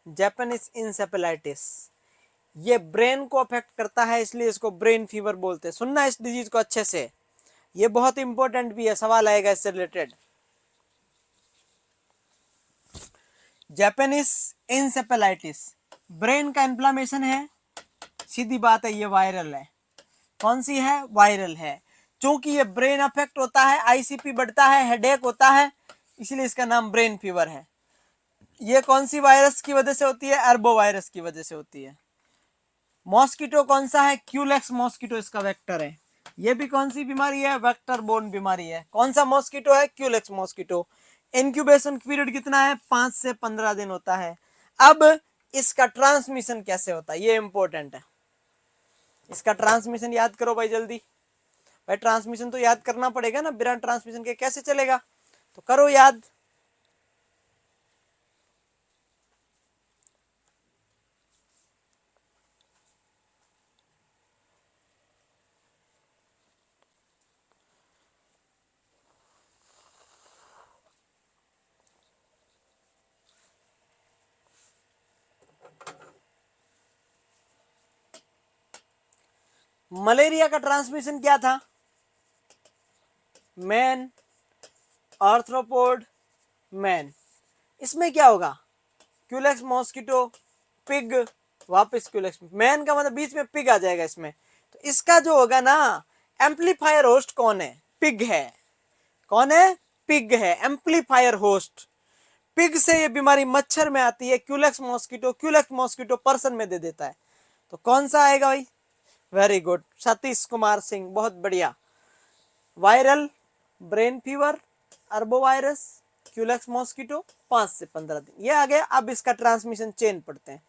जापानीज इंसेफेलाइटिस। ये ब्रेन को अफेक्ट करता है, इसलिए इसको ब्रेन फीवर बोलते हैं। सुनना इस डिजीज को अच्छे से, ये बहुत इंपॉर्टेंट भी है, सवाल आएगा इससे रिलेटेड। जापानीज इंसेफेलाइटिस ब्रेन का इन्फ्लामेशन है, सीधी बात है, ये वायरल है। कौन सी है? वायरल है। क्योंकि ये ब्रेन अफेक्ट होता है, आईसीपी बढ़ता है, हेडेक होता है, इसलिए इसका नाम ब्रेन फीवर है। ये कौन सी वायरस की वजह से होती है? अर्बो वायरस की वजह से होती है। मॉस्किटो कौन सा है? क्यूलेक्स मॉस्किटो इसका वेक्टर है। ये भी कौन सी बीमारी है? वेक्टर बोर्न बीमारी है। कौन सा मॉस्किटो है? Culex mosquito. इंक्यूबेशन पीरियड कितना है? 5 से 15 दिन होता है। अब इसका ट्रांसमिशन कैसे होता है, ये इंपॉर्टेंट है। इसका ट्रांसमिशन याद करो भाई जल्दी। भाई ट्रांसमिशन तो याद करना पड़ेगा ना, बिना ट्रांसमिशन के कैसे चलेगा, तो करो याद। मलेरिया का ट्रांसमिशन क्या था? Man, arthropod, man. इसमें क्या होगा? क्यूलेक्स मॉस्किटो, पिग, वापस क्यूलेक्स। मैन का मतलब बीच में पिग आ जाएगा इसमें। तो इसका जो होगा ना, एम्पलीफायर होस्ट कौन है? पिग है। कौन है? पिग है, एम्पलीफायर होस्ट। पिग से ये बीमारी मच्छर में आती है, क्यूलेक्स मॉस्किटो पर्सन में दे देता है। तो कौन सा आएगा भाई? वेरी गुड, सतीश कुमार सिंह, बहुत बढ़िया। Viral, brain fever, arbovirus, Culex mosquito, 5 से 15 दिन, ये आ गया। अब इसका ट्रांसमिशन चेन पढ़ते हैं।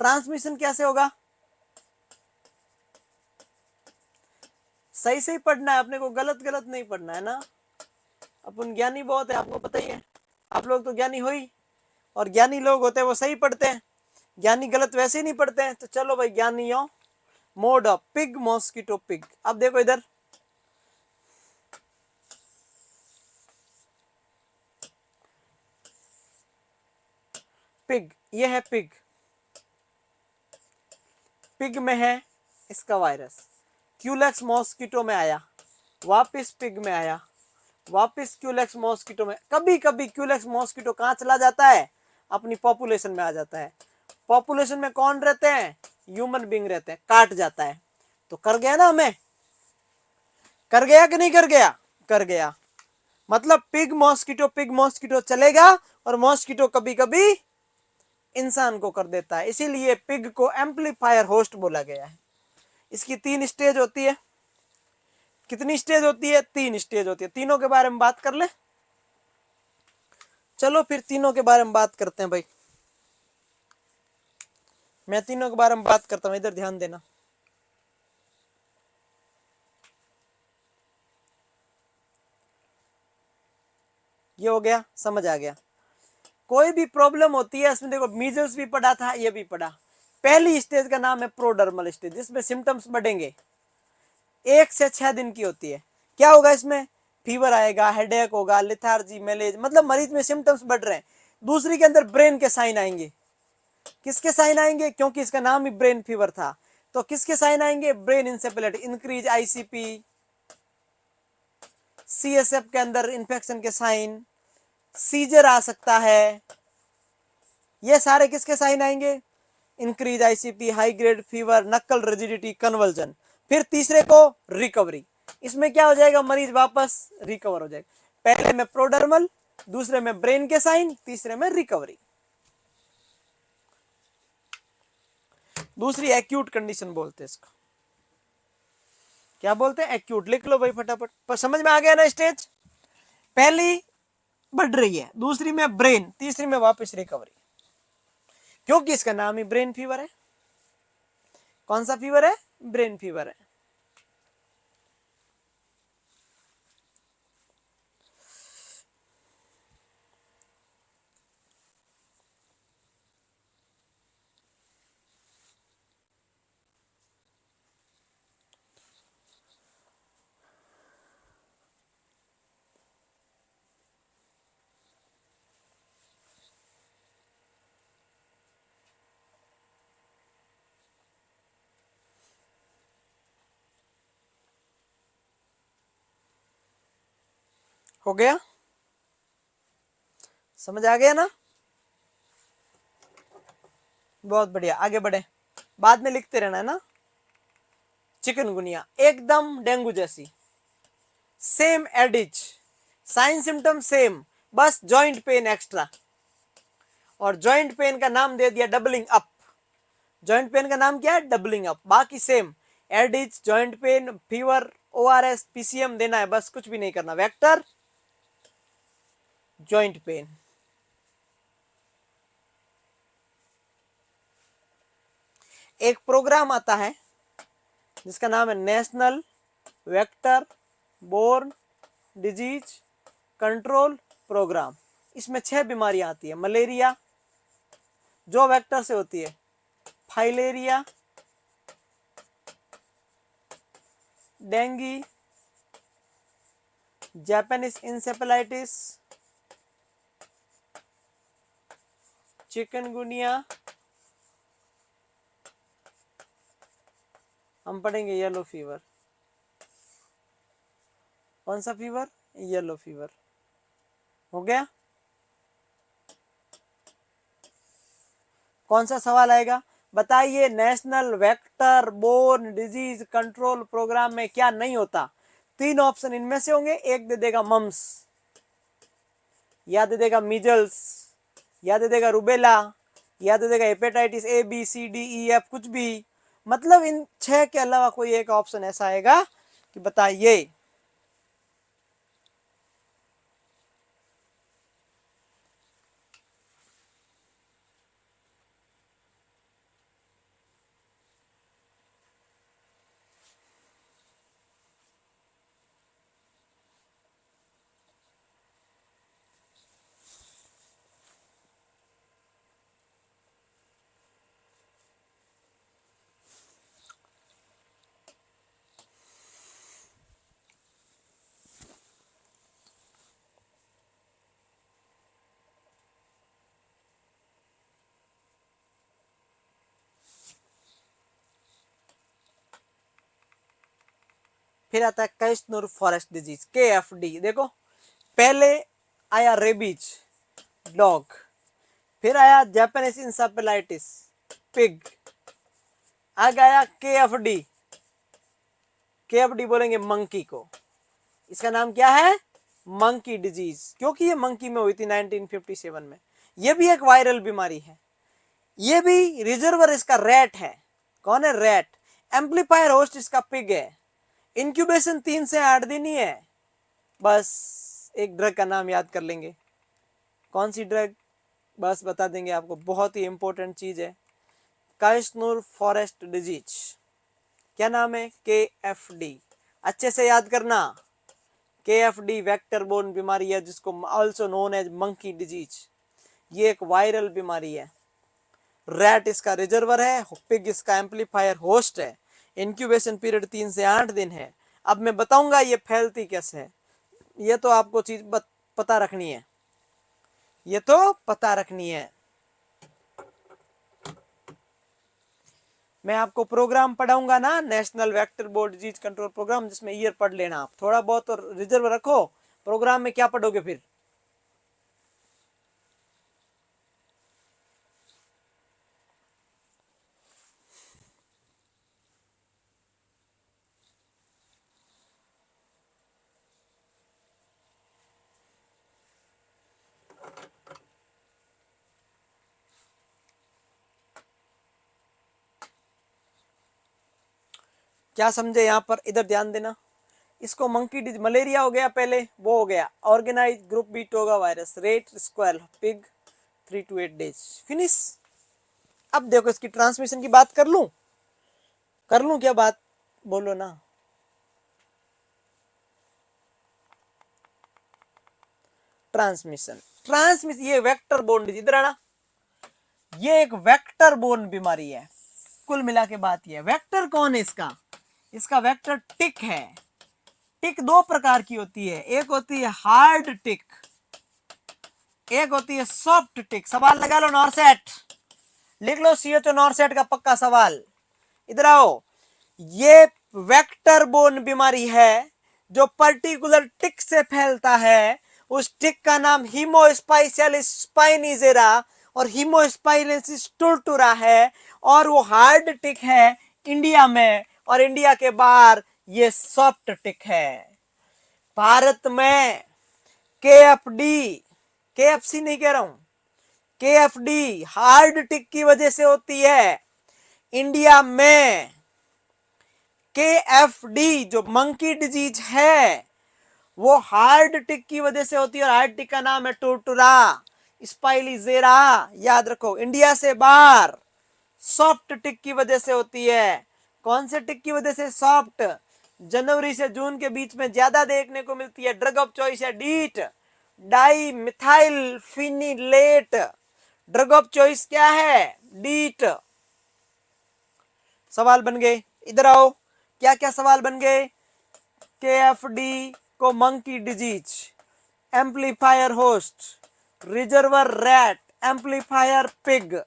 ट्रांसमिशन कैसे होगा? सही सही पढ़ना है अपने को, गलत गलत नहीं पढ़ना है ना। अपन ज्ञानी बहुत है, आपको पता ही है। आप लोग तो ज्ञानी हो ही, और ज्ञानी लोग होते हैं वो सही पढ़ते हैं, ज्ञानी गलत वैसे ही नहीं पढ़ते हैं। तो चलो भाई, ज्ञानियों, mode of pig mosquito pig. अब देखो इधर, पिग, ये है पिग। पिग में है इसका वायरस, क्यूलेक्स मॉस्किटो में आया, वापिस पिग में आया, वापिस क्यूलेक्स मॉस्किटो में। कभी कभी क्यूलेक्स मॉस्किटो कहाँ चला जाता है? अपनी पॉपुलेशन में आ जाता है। पॉपुलेशन में कौन रहते हैं? ह्यूमन बींग रहते हैं, काट जाता है। तो कर गया ना हमें, कर गया कि नहीं कर गया? कर गया। मतलब पिग मॉस्किटो चलेगा, और मॉस्किटो कभी कभी इंसान को कर देता है, इसीलिए पिग को एम्पलीफायर होस्ट बोला गया है। इसकी 3 स्टेज होती है। कितनी स्टेज होती है? 3 स्टेज होती है। तीनों के बारे में बात कर ले। चलो फिर तीनों के बारे में बात करते हैं भाई। मैं तीनों के बारे में बात करता हूं, इधर ध्यान देना। ये हो गया, समझ आ गया। कोई भी प्रॉब्लम होती है इसमें, देखो मीजल्स भी पढ़ा था, ये भी पढ़ा। पहली स्टेज का नाम है प्रोडर्मल स्टेज, जिसमें सिम्टम्स बढ़ेंगे। 1 से 6 दिन की होती है। क्या होगा इसमें? फीवर आएगा, हेडेक होगा, लिथार्जी, मैलेज, मतलब मरीज में सिम्टम्स बढ़ रहे हैं। दूसरी के अंदर ब्रेन के साइन आएंगे। किसके साइन आएंगे? क्योंकि इसका नाम ही ब्रेन फीवर था, तो किसके साइन आएंगे? ब्रेन इंसेफेलिटी, इंक्रीज आईसीपी, सीएसएफ के अंदर इंफेक्शन के साइन, सीजर आ सकता है। ये सारे किसके साइन आएंगे? Increase ICP, high grade fever, नक्कल रिजिडिटी, कन्वर्जन। फिर तीसरे को रिकवरी। इसमें क्या हो जाएगा? मरीज वापस रिकवर हो जाएगा। पहले में प्रोडर्मल, दूसरे में ब्रेन के साइन, तीसरे में रिकवरी। दूसरी एक्यूट कंडीशन बोलते हैं इसको। क्या बोलते हैं? एक्यूट। लिख लो भाई फटाफट, पर समझ में आ गया ना स्टेज? पहली बढ़ रही है, दूसरी में ब्रेन, तीसरी में वापस रिकवरी, क्योंकि इसका नाम ही ब्रेन फीवर है। कौन सा फीवर है? ब्रेन फीवर है। हो गया? समझ आ गया ना? बहुत बढ़िया, आगे बढ़े, बाद में लिखते रहना है ना। चिकनगुनिया एकदम डेंगू जैसी, same Aedes, sign symptom same, बस जॉइंट पेन एक्स्ट्रा। और जॉइंट पेन का नाम दे दिया डबलिंग अप। जॉइंट पेन का नाम क्या है? Doubling up. बाकी same, aedes, joint pain, fever, ORS, PCM देना है, बस कुछ भी नहीं करना। Vector, joint pain. एक प्रोग्राम आता है जिसका नाम है national vector borne disease control program. इसमें 6 बीमारियां आती है। मलेरिया जो वेक्टर से होती है, filaria, dengue, Japanese encephalitis, chikungunya, हम पढ़ेंगे येलो फीवर। कौन सा फीवर? Yellow fever. हो गया। कौन सा सवाल आएगा? बताइए, national vector borne disease control program में क्या नहीं होता? 3 ऑप्शन इनमें से होंगे। एक दे देगा मम्स, या दे देगा मीजल्स, या दे देगा रूबेला, या दे देगा hepatitis A B C D E F, कुछ भी। मतलब इन 6 के अलावा कोई एक ऑप्शन ऐसा आएगा कि बताइए। फिर आता है कैस्नूर फॉरेस्ट डिजीज, KFD। देखो, पहले आया रेबीज डॉग, फिर आया जापानीज इंसेफेलाइटिस पिग, आगे आया KFD। KFD बोलेंगे मंकी को। इसका नाम क्या है? मंकी डिजीज, क्योंकि ये मंकी में हुई थी 1957 में। ये भी एक वायरल बीमारी है। ये भी रिजर्वर इसका रैट है। कौन है? रैट। एम्पलीफायर होस्ट इसका पिग है। इंक्यूबेशन 3 से 8 दिन ही है। बस एक ड्रग का नाम याद कर लेंगे। कौन सी ड्रग? बस बता देंगे आपको, बहुत ही इंपॉर्टेंट चीज है। कैस्नूर फॉरेस्ट डिजीज, क्या नाम है? KFD। अच्छे से याद करना, KFD वेक्टर बोर्न बीमारी है, जिसको also known as monkey disease. ये एक वायरल बीमारी है। रैट इसका रिजर्वर है, पिग इसका एम्पलीफायर होस्ट है। इंक्यूबेशन पीरियड 3 से 8 दिन है। अब मैं बताऊंगा ये फैलती कैसे है। ये तो आपको चीज पता रखनी है, ये तो पता रखनी है। मैं आपको प्रोग्राम पढ़ाऊंगा ना, national vector borne disease control programme, जिसमें ईयर पढ़ लेना आप। थोड़ा बहुत तो रिजर्व रखो, प्रोग्राम में क्या पढ़ोगे फिर? क्या समझे यहाँ पर? इधर ध्यान देना। इसको मंकी डिजीज, मलेरिया हो गया पहले, वो हो गया। Organise group B togavirus, rat squirrel pig 3 to 8 days, finish. अब देखो, इसकी ट्रांसमिशन की बात कर लूं क्या बात? बोलो ना। ट्रांसमिशन ये वेक्टर बोर्न डिजीज, इधर आना। ये एक वेक्टर बोर्न बीमारी है। कुल मिला के बात ये है, वेक्टर कौन है इसका? इसका वेक्टर टिक है। टिक 2 प्रकार की होती है, एक होती है हार्ड टिक, एक होती है सॉफ्ट टिक। सवाल लगा लो नॉरसेट, लिख लो CHO नॉरसेट का पक्का सवाल। इधर आओ। ये वेक्टर बोर्न बीमारी है जो पर्टिकुलर टिक से फैलता है। उस टिक का नाम हीमोस्पाइशियलिस स्पाइनिजेरा और हीमोस्पाइनिस टुर्टुरा है, और वो हार्ड टिक है इंडिया में, और इंडिया के बाहर ये सॉफ्ट टिक है। भारत में KFD, KFC नहीं कह रहा हूं, KFD हार्ड टिक की वजह से होती है। इंडिया में KFD जो मंकी डिजीज है वो हार्ड टिक की वजह से होती है, और हार्ड टिक का नाम है टुरटुरा स्पाइलिजेरा। याद रखो। इंडिया से बाहर सॉफ्ट टिक की वजह से होती है। कौन से टिक की वजह से? सॉफ्ट। जनवरी से जून के बीच में ज्यादा देखने को मिलती है। ड्रग ऑफ चॉइस है DEET, dimethyl phthalate. Drug of choice क्या है? डीट। सवाल बन गए, इधर आओ। क्या क्या सवाल बन गए? KFD को monkey disease, amplifier host, reservoir rat, amplifier pig,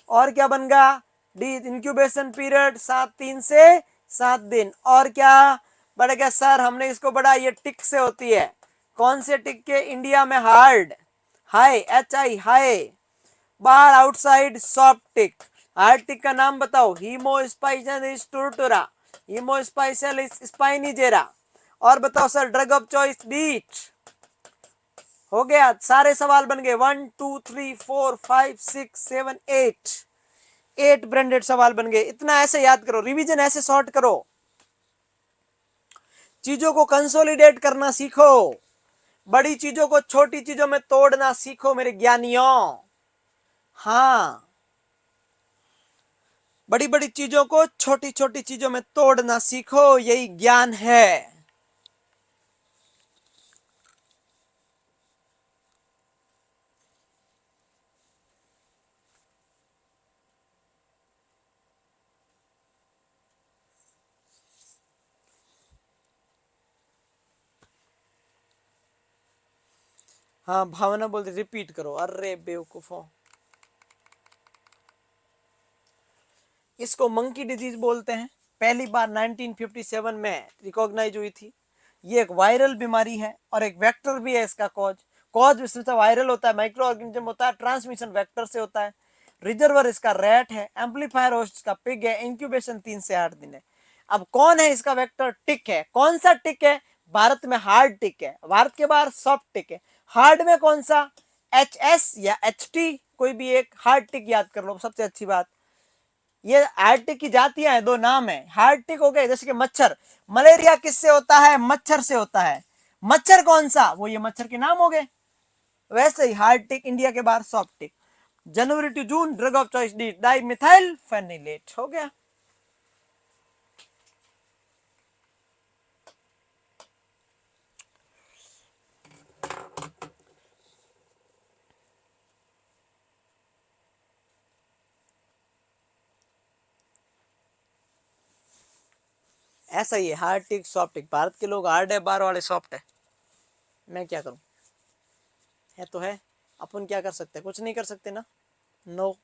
और क्या बन गया? डी इंक्यूबेशन पीरियड 3 से 7 दिन। और क्या बढ़ गया सर? हमने इसको बढ़ा, ये टिक से होती है। कौन से टिक के? इंडिया में हार्ड, हाई, HI हाई, बाहर आउटसाइड सॉफ्ट टिक। हार्ड टिक का नाम बताओ। हीमोस्पाइशियल टूरटुरा, हीमोस्पाइशियल स्पाइनिजेरा। और बताओ सर ड्रग ऑफ चॉइस डीट। हो गया, सारे सवाल बन गए। 1 2 3 4 5 6 7 8, 8 ब्रांडेड सवाल बन गए। इतना ऐसे याद करो, रिवीजन ऐसे सॉर्ट करो, चीजों को कंसोलिडेट करना सीखो, बड़ी चीजों को छोटी चीजों में तोड़ना सीखो मेरे ज्ञानियों। हाँ, बड़ी बड़ी चीजों को छोटी छोटी चीजों में तोड़ना सीखो, यही ज्ञान है। हाँ, भावना बोलते रिपीट करो। अरे बेवकूफों, इसको मंकी डिजीज बोलते हैं। पहली बार 1957 में रिकॉग्नाइज हुई थी। ये एक वायरल बीमारी है और एक वेक्टर भी है इसका। कॉज इसमें वायरल होता है, माइक्रो ऑर्गेनिज्म होता है, ट्रांसमिशन वेक्टर से होता है। रिजर्वर इसका रैट है, एम्पलीफायर होस्ट इसका पिग है, इंक्यूबेशन 3 से 8 दिन है। अब कौन है इसका वेक्टर? टिक है। कौन सा टिक है? भारत में हार्ड टिक है, भारत के बाहर सॉफ्ट टिक है। हार्ड में कौन सा? HS या HT, कोई भी एक हार्ड टिक याद कर लो, सबसे अच्छी बात। ये हार्ड टिक की जातियां हैं, 2 नाम है। हार्ड टिक हो गए, जैसे कि मच्छर। मलेरिया किससे होता है? मच्छर से होता है। मच्छर कौन सा? वो ये मच्छर के नाम हो गए। वैसे ही हार्ड टिक इंडिया के बाहर soft tick. January to June drug of choice D dimethyl phthalate. हो गया। ऐसा ही है, हार्ड टिक सॉफ्ट टिक। भारत के लोग हार्ड है, बाहर वाले सॉफ्ट है। मैं क्या करूं? है तो है, अपन क्या कर सकते हैं? कुछ नहीं कर सकते ना। नो।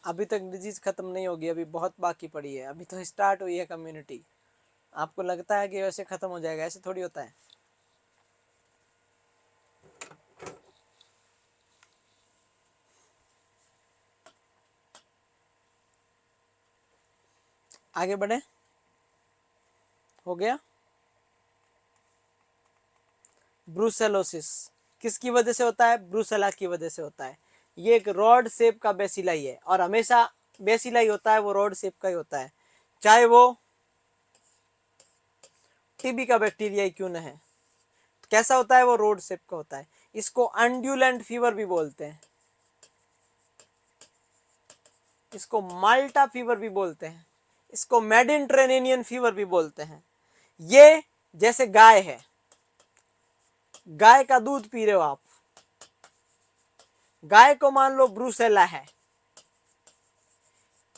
अभी तक डिजीज खत्म नहीं होगी, अभी बहुत बाकी पड़ी है। अभी तो स्टार्ट हुई है कम्युनिटी। आपको लगता है कि वैसे खत्म हो जाएगा? ऐसे थोड़ी होता है। आगे बढ़े। हो गया। ब्रूसेलोसिस किसकी वजह से होता है? ब्रूसेला की वजह से होता है। ये एक रॉड शेप का बेसिलाई है, और हमेशा बेसिलाई होता है वो रॉड शेप का ही होता है, चाहे वो टीबी का बैक्टीरिया ही क्यों न है। कैसा होता है वो? रोड शेप का होता है। इसको अंड्यूलेंट फीवर भी बोलते हैं, इसको माल्टा फीवर भी बोलते हैं, इसको मेडिटेरेनियन फीवर भी बोलते हैं। ये जैसे गाय है, गाय का दूध पी रहे हो आप, गाय को मान लो ब्रूसेला है।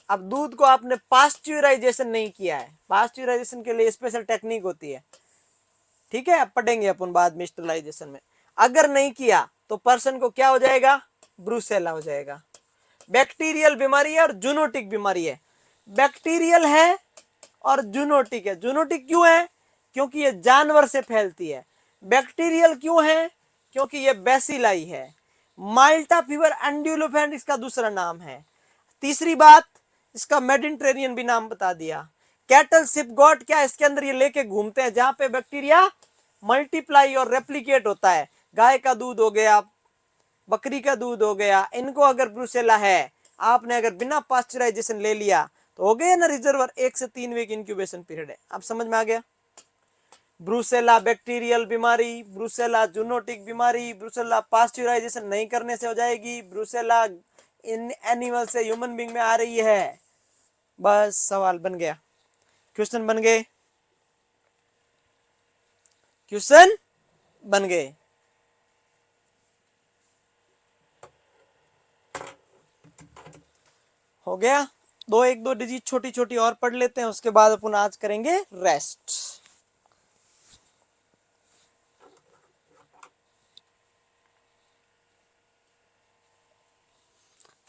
अब दूध को आपने पास्चुराइजेशन नहीं किया है, पास्चुराइजेशन के लिए स्पेशल टेक्निक होती है, ठीक है, अब पढ़ेंगे अपन बाद में स्टरलाइजेशन में। अगर नहीं किया तो पर्सन को क्या हो जाएगा? ब्रूसेला हो जाएगा। बैक्टीरियल बीमारी है और जूनोटिक बीमारी है। बैक्टीरियल है और जूनोटिक है। जूनोटिक क्यों है? क्योंकि ये जानवर से फैलती है। बैक्टीरियल क्यों है? क्योंकि ये बेसिलाई है। माल्टा फीवर एंड्यूलोफेंट इसका दूसरा नाम है। तीसरी बात, इसका मेडिटेरेनियन भी नाम बता दिया। कैटल शिप गॉट क्या, इसके अंदर ये लेके घूमते हैं जहां पे बैक्टीरिया मल्टीप्लाई और रेप्लिकेट होता है। गाय का दूध हो गया, बकरी का दूध हो गया, इनको अगर ब्रूसेला है, आपने अगर बिना पास्चराइजेशन ले लिया तो हो गया ना रिजर्वर, 1 से 3 वीक इंक्यूबेशन पीरियड है। आप समझ में आ गया। ब्रूसेला बैक्टीरियल बीमारी, ब्रूसेला जूनोटिक बीमारी, ब्रूसेला पास्चराइजेशन नहीं करने से हो जाएगी, ब्रूसेला इन एनिमल से ह्यूमन बीइंग में आ रही है। बस सवाल बन गया, क्वेश्चन बन गए, क्वेश्चन बन गए। हो गया। एक दो डिजिट छोटी छोटी और पढ़ लेते हैं, उसके बाद अपन आज करेंगे रेस्ट।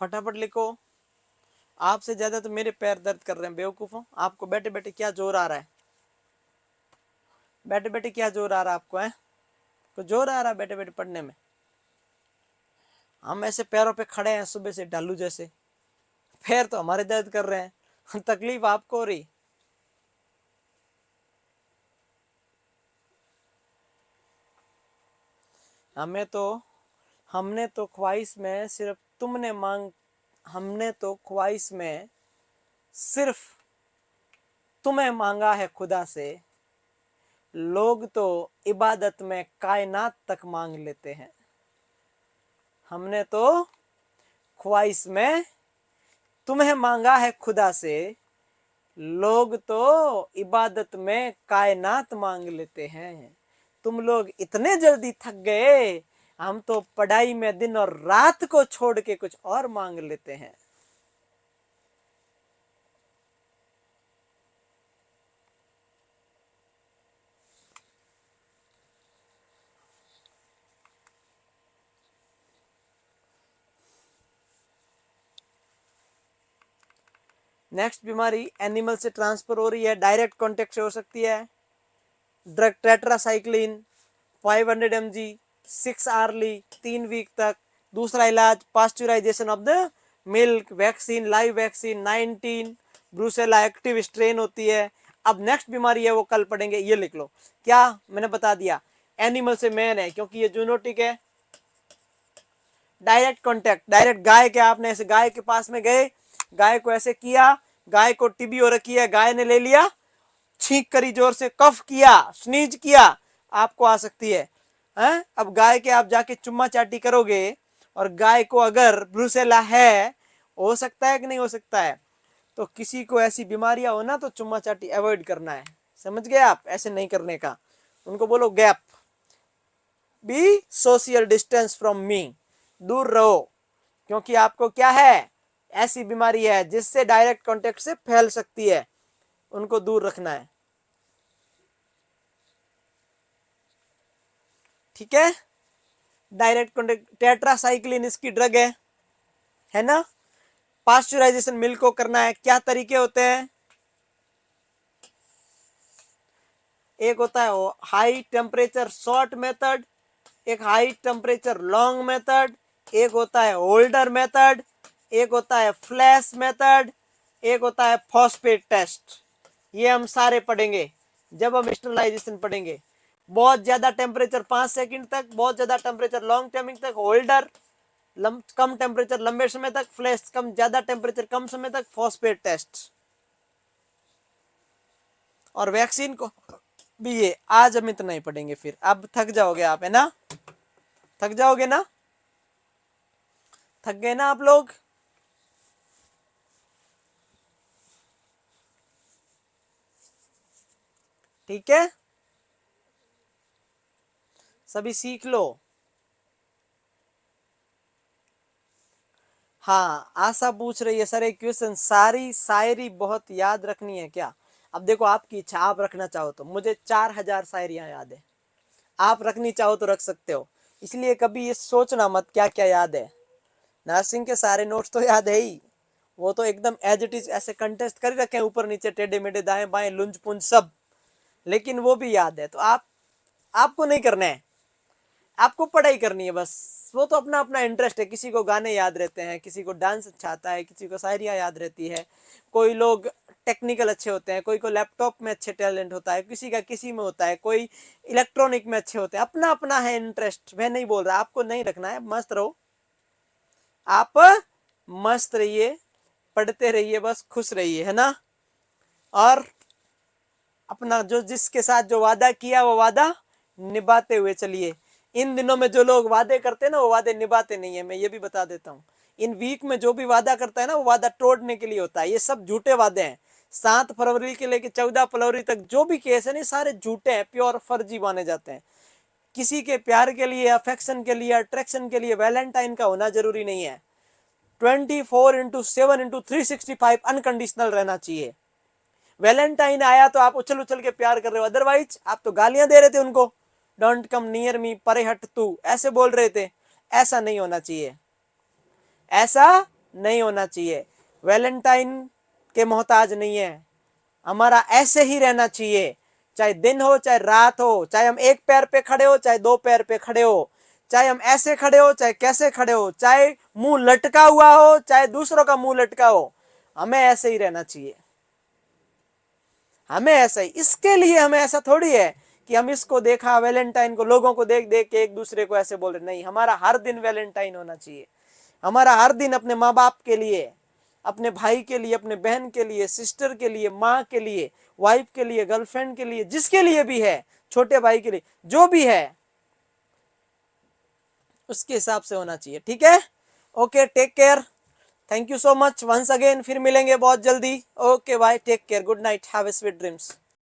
फटाफट लिखो। आपसे ज्यादा तो मेरे पैर दर्द कर रहे हैं बेवकूफों। आपको बैठे बैठे क्या जोर आ रहा है? बैठे बैठे क्या जोर आ रहा है आपको? है को जोर आ रहा है बैठे बैठे पढ़ने में? हम ऐसे पैरों पे खड़े हैं सुबह से ढालू जैसे, पैर तो हमारे दर्द कर रहे हैं, तकलीफ आपको हो रही। हमने तो ख्वाहिश में सिर्फ तुमने मांग, हमने तो ख्वाहिश में सिर्फ तुम्हें मांगा है खुदा से, लोग तो इबादत में कायनात तक मांग लेते हैं। हमने तो ख्वाहिश में तुम्हें मांगा है खुदा से, लोग तो इबादत में कायनात मांग लेते हैं। तुम लोग इतने जल्दी थक गए, हम तो पढ़ाई में दिन और रात को छोड़ के कुछ और मांग लेते हैं। नेक्स्ट बीमारी एनिमल से ट्रांसफर हो रही है, डायरेक्ट कांटेक्ट से हो सकती है। Drug tetracycline 500 mg 6 hourly 3 week तक। दूसरा इलाज pasteurisation of the milk, vaccine, live vaccine 19 Brucella active strain होती है। अब नेक्स्ट बीमारी है वो कल पढ़ेंगे, ये लिख लो। क्या मैंने बता दिया, एनिमल से मैन है क्योंकि ये जूनोटिक है। डायरेक्ट कांटेक्ट, डायरेक्ट गाय के, आपने ऐसे गाय के पास में गए, गाय को ऐसे किया, गाय को टीबी हो रखी है, गाय ने ले लिया, छींक करी जोर से, कफ किया, स्नीज किया, आपको आ सकती है। अब गाय के आप जाके चुम्मा चाटी करोगे और गाय को अगर ब्रूसेला है, हो सकता है कि नहीं हो सकता है? तो किसी को ऐसी बीमारियां हो ना तो चुम्मा चाटी अवॉइड करना है, समझ गए आप? ऐसे नहीं करने का, उनको बोलो gap, be social distance from me, दूर रहो, क्योंकि आपको क्या है, ऐसी बीमारी है जिससे डायरेक्ट कांटेक्ट से फैल सकती है, उनको दूर रखना है। ठीक है, डायरेक्ट कांटेक्ट, टेट्रासाइक्लिन इसकी ड्रग है ना। पास्चराइजेशन मिल्क को करना है, क्या तरीके होते हैं? एक होता है हाई टेम्परेचर शॉर्ट मेथड, एक हाई टेम्परेचर लॉन्ग मेथड, एक होता है होल्डर मेथड, एक होता है फ्लैश मेथड, एक होता है फॉस्फेट टेस्ट। ये हम सारे पढ़ेंगे जब हम स्टरलाइजेशन पढ़ेंगे। बहुत ज्यादा टेम्परेचर 5 सेकंड तक, बहुत ज्यादा टेम्परेचर लॉन्ग टाइमिंग तक, होल्डर कम टेम्परेचर लंबे समय तक, फ्लैश कम ज्यादा टेम्परेचर कम समय तक, फॉस्फेट टेस्ट। और वैक्सीन को भी ये आज हम इतना ही पढ़ेंगे, फिर अब थक जाओगे आप, है ना? थक जाओगे ना? थक गए ना आप लोग? ठीक है, सभी सीख लो। हाँ, आशा पूछ रही है सर एक क्वेश्चन, सारी शायरी बहुत याद रखनी है क्या? अब देखो आपकी इच्छा, आप रखना चाहो तो, मुझे 4000 शायरियां याद है, आप रखनी चाहो तो रख सकते हो, इसलिए कभी ये सोचना मत क्या क्या याद है। नर्सिंग के सारे नोट्स तो याद है ही, वो तो एकदम एज इट इज ऐसे कंटेस्ट कर रखे हैं, ऊपर नीचे टेढ़े मेढ़े दाएं बाएं लुंज पुंज सब, लेकिन वो भी याद है। तो आपको नहीं करना है, आपको पढ़ाई करनी है बस, वो तो अपना अपना इंटरेस्ट है। किसी को गाने याद रहते हैं, किसी को डांस अच्छा आता है, किसी को शायरियाँ याद रहती है, कोई लोग टेक्निकल अच्छे होते हैं, कोई को लैपटॉप में अच्छे टैलेंट होता है, किसी का किसी में होता है, कोई इलेक्ट्रॉनिक में अच्छे होते हैं, अपना अपना है इंटरेस्ट। मैं नहीं बोल रहा आपको नहीं रखना है, मस्त रहो आप, मस्त रहिए, पढ़ते रहिए, बस खुश रहिए, है ना। और अपना जो जिसके साथ जो वादा किया वो वादा निभाते हुए चलिए। इन दिनों में जो लोग वादे करते हैं ना, वो वादे निभाते नहीं है, मैं ये भी बता देता हूँ। इन वीक में जो भी वादा करता है ना, वो वादा तोड़ने के लिए होता है। ये सब झूठे वादे हैं। 7 फरवरी के लेके 14 फरवरी तक जो भी केस है ना, सारे झूठे हैं, प्योर फर्जी माने जाते हैं। किसी के प्यार के लिए, अफेक्शन के लिए, अट्रैक्शन के लिए वैलेंटाइन का होना जरूरी नहीं है। 24/7/365 अनकंडीशनल रहना चाहिए। वैलेंटाइन आया तो आप उछल उछल के प्यार कर रहे हो, अदरवाइज आप तो गालियां दे रहे थे उनको, डोंट कम नियर मी, परे हट तू, ऐसे बोल रहे थे। ऐसा नहीं होना चाहिए, ऐसा नहीं होना चाहिए। वैलेंटाइन के मोहताज नहीं है, हमारा ऐसे ही रहना चाहिए। चाहे दिन हो चाहे रात हो, चाहे हम एक पैर पे खड़े हो चाहे 2 पैर पे खड़े हो, चाहे हम ऐसे खड़े हो चाहे कैसे खड़े हो, चाहे मुंह लटका हुआ हो चाहे दूसरों का मुंह लटका हो, हमें ऐसे ही रहना चाहिए। हमें ऐसा ही, इसके लिए हमें ऐसा थोड़ी है कि हम इसको देखा वैलेंटाइन को, लोगों को देख देख के एक दूसरे को ऐसे बोल रहे, नहीं। हमारा हर दिन वैलेंटाइन होना चाहिए। हमारा हर दिन अपने माँ बाप के लिए, अपने भाई के लिए, अपने बहन के लिए, सिस्टर के लिए, माँ के लिए, वाइफ के लिए, गर्लफ्रेंड के लिए, जिसके लिए भी है, छोटे भाई के लिए, जो भी है उसके हिसाब से होना चाहिए। ठीक है, okay, take care, thank you so much once again, फिर मिलेंगे बहुत जल्दी। Okay bye, take care, good night, have a sweet dreams.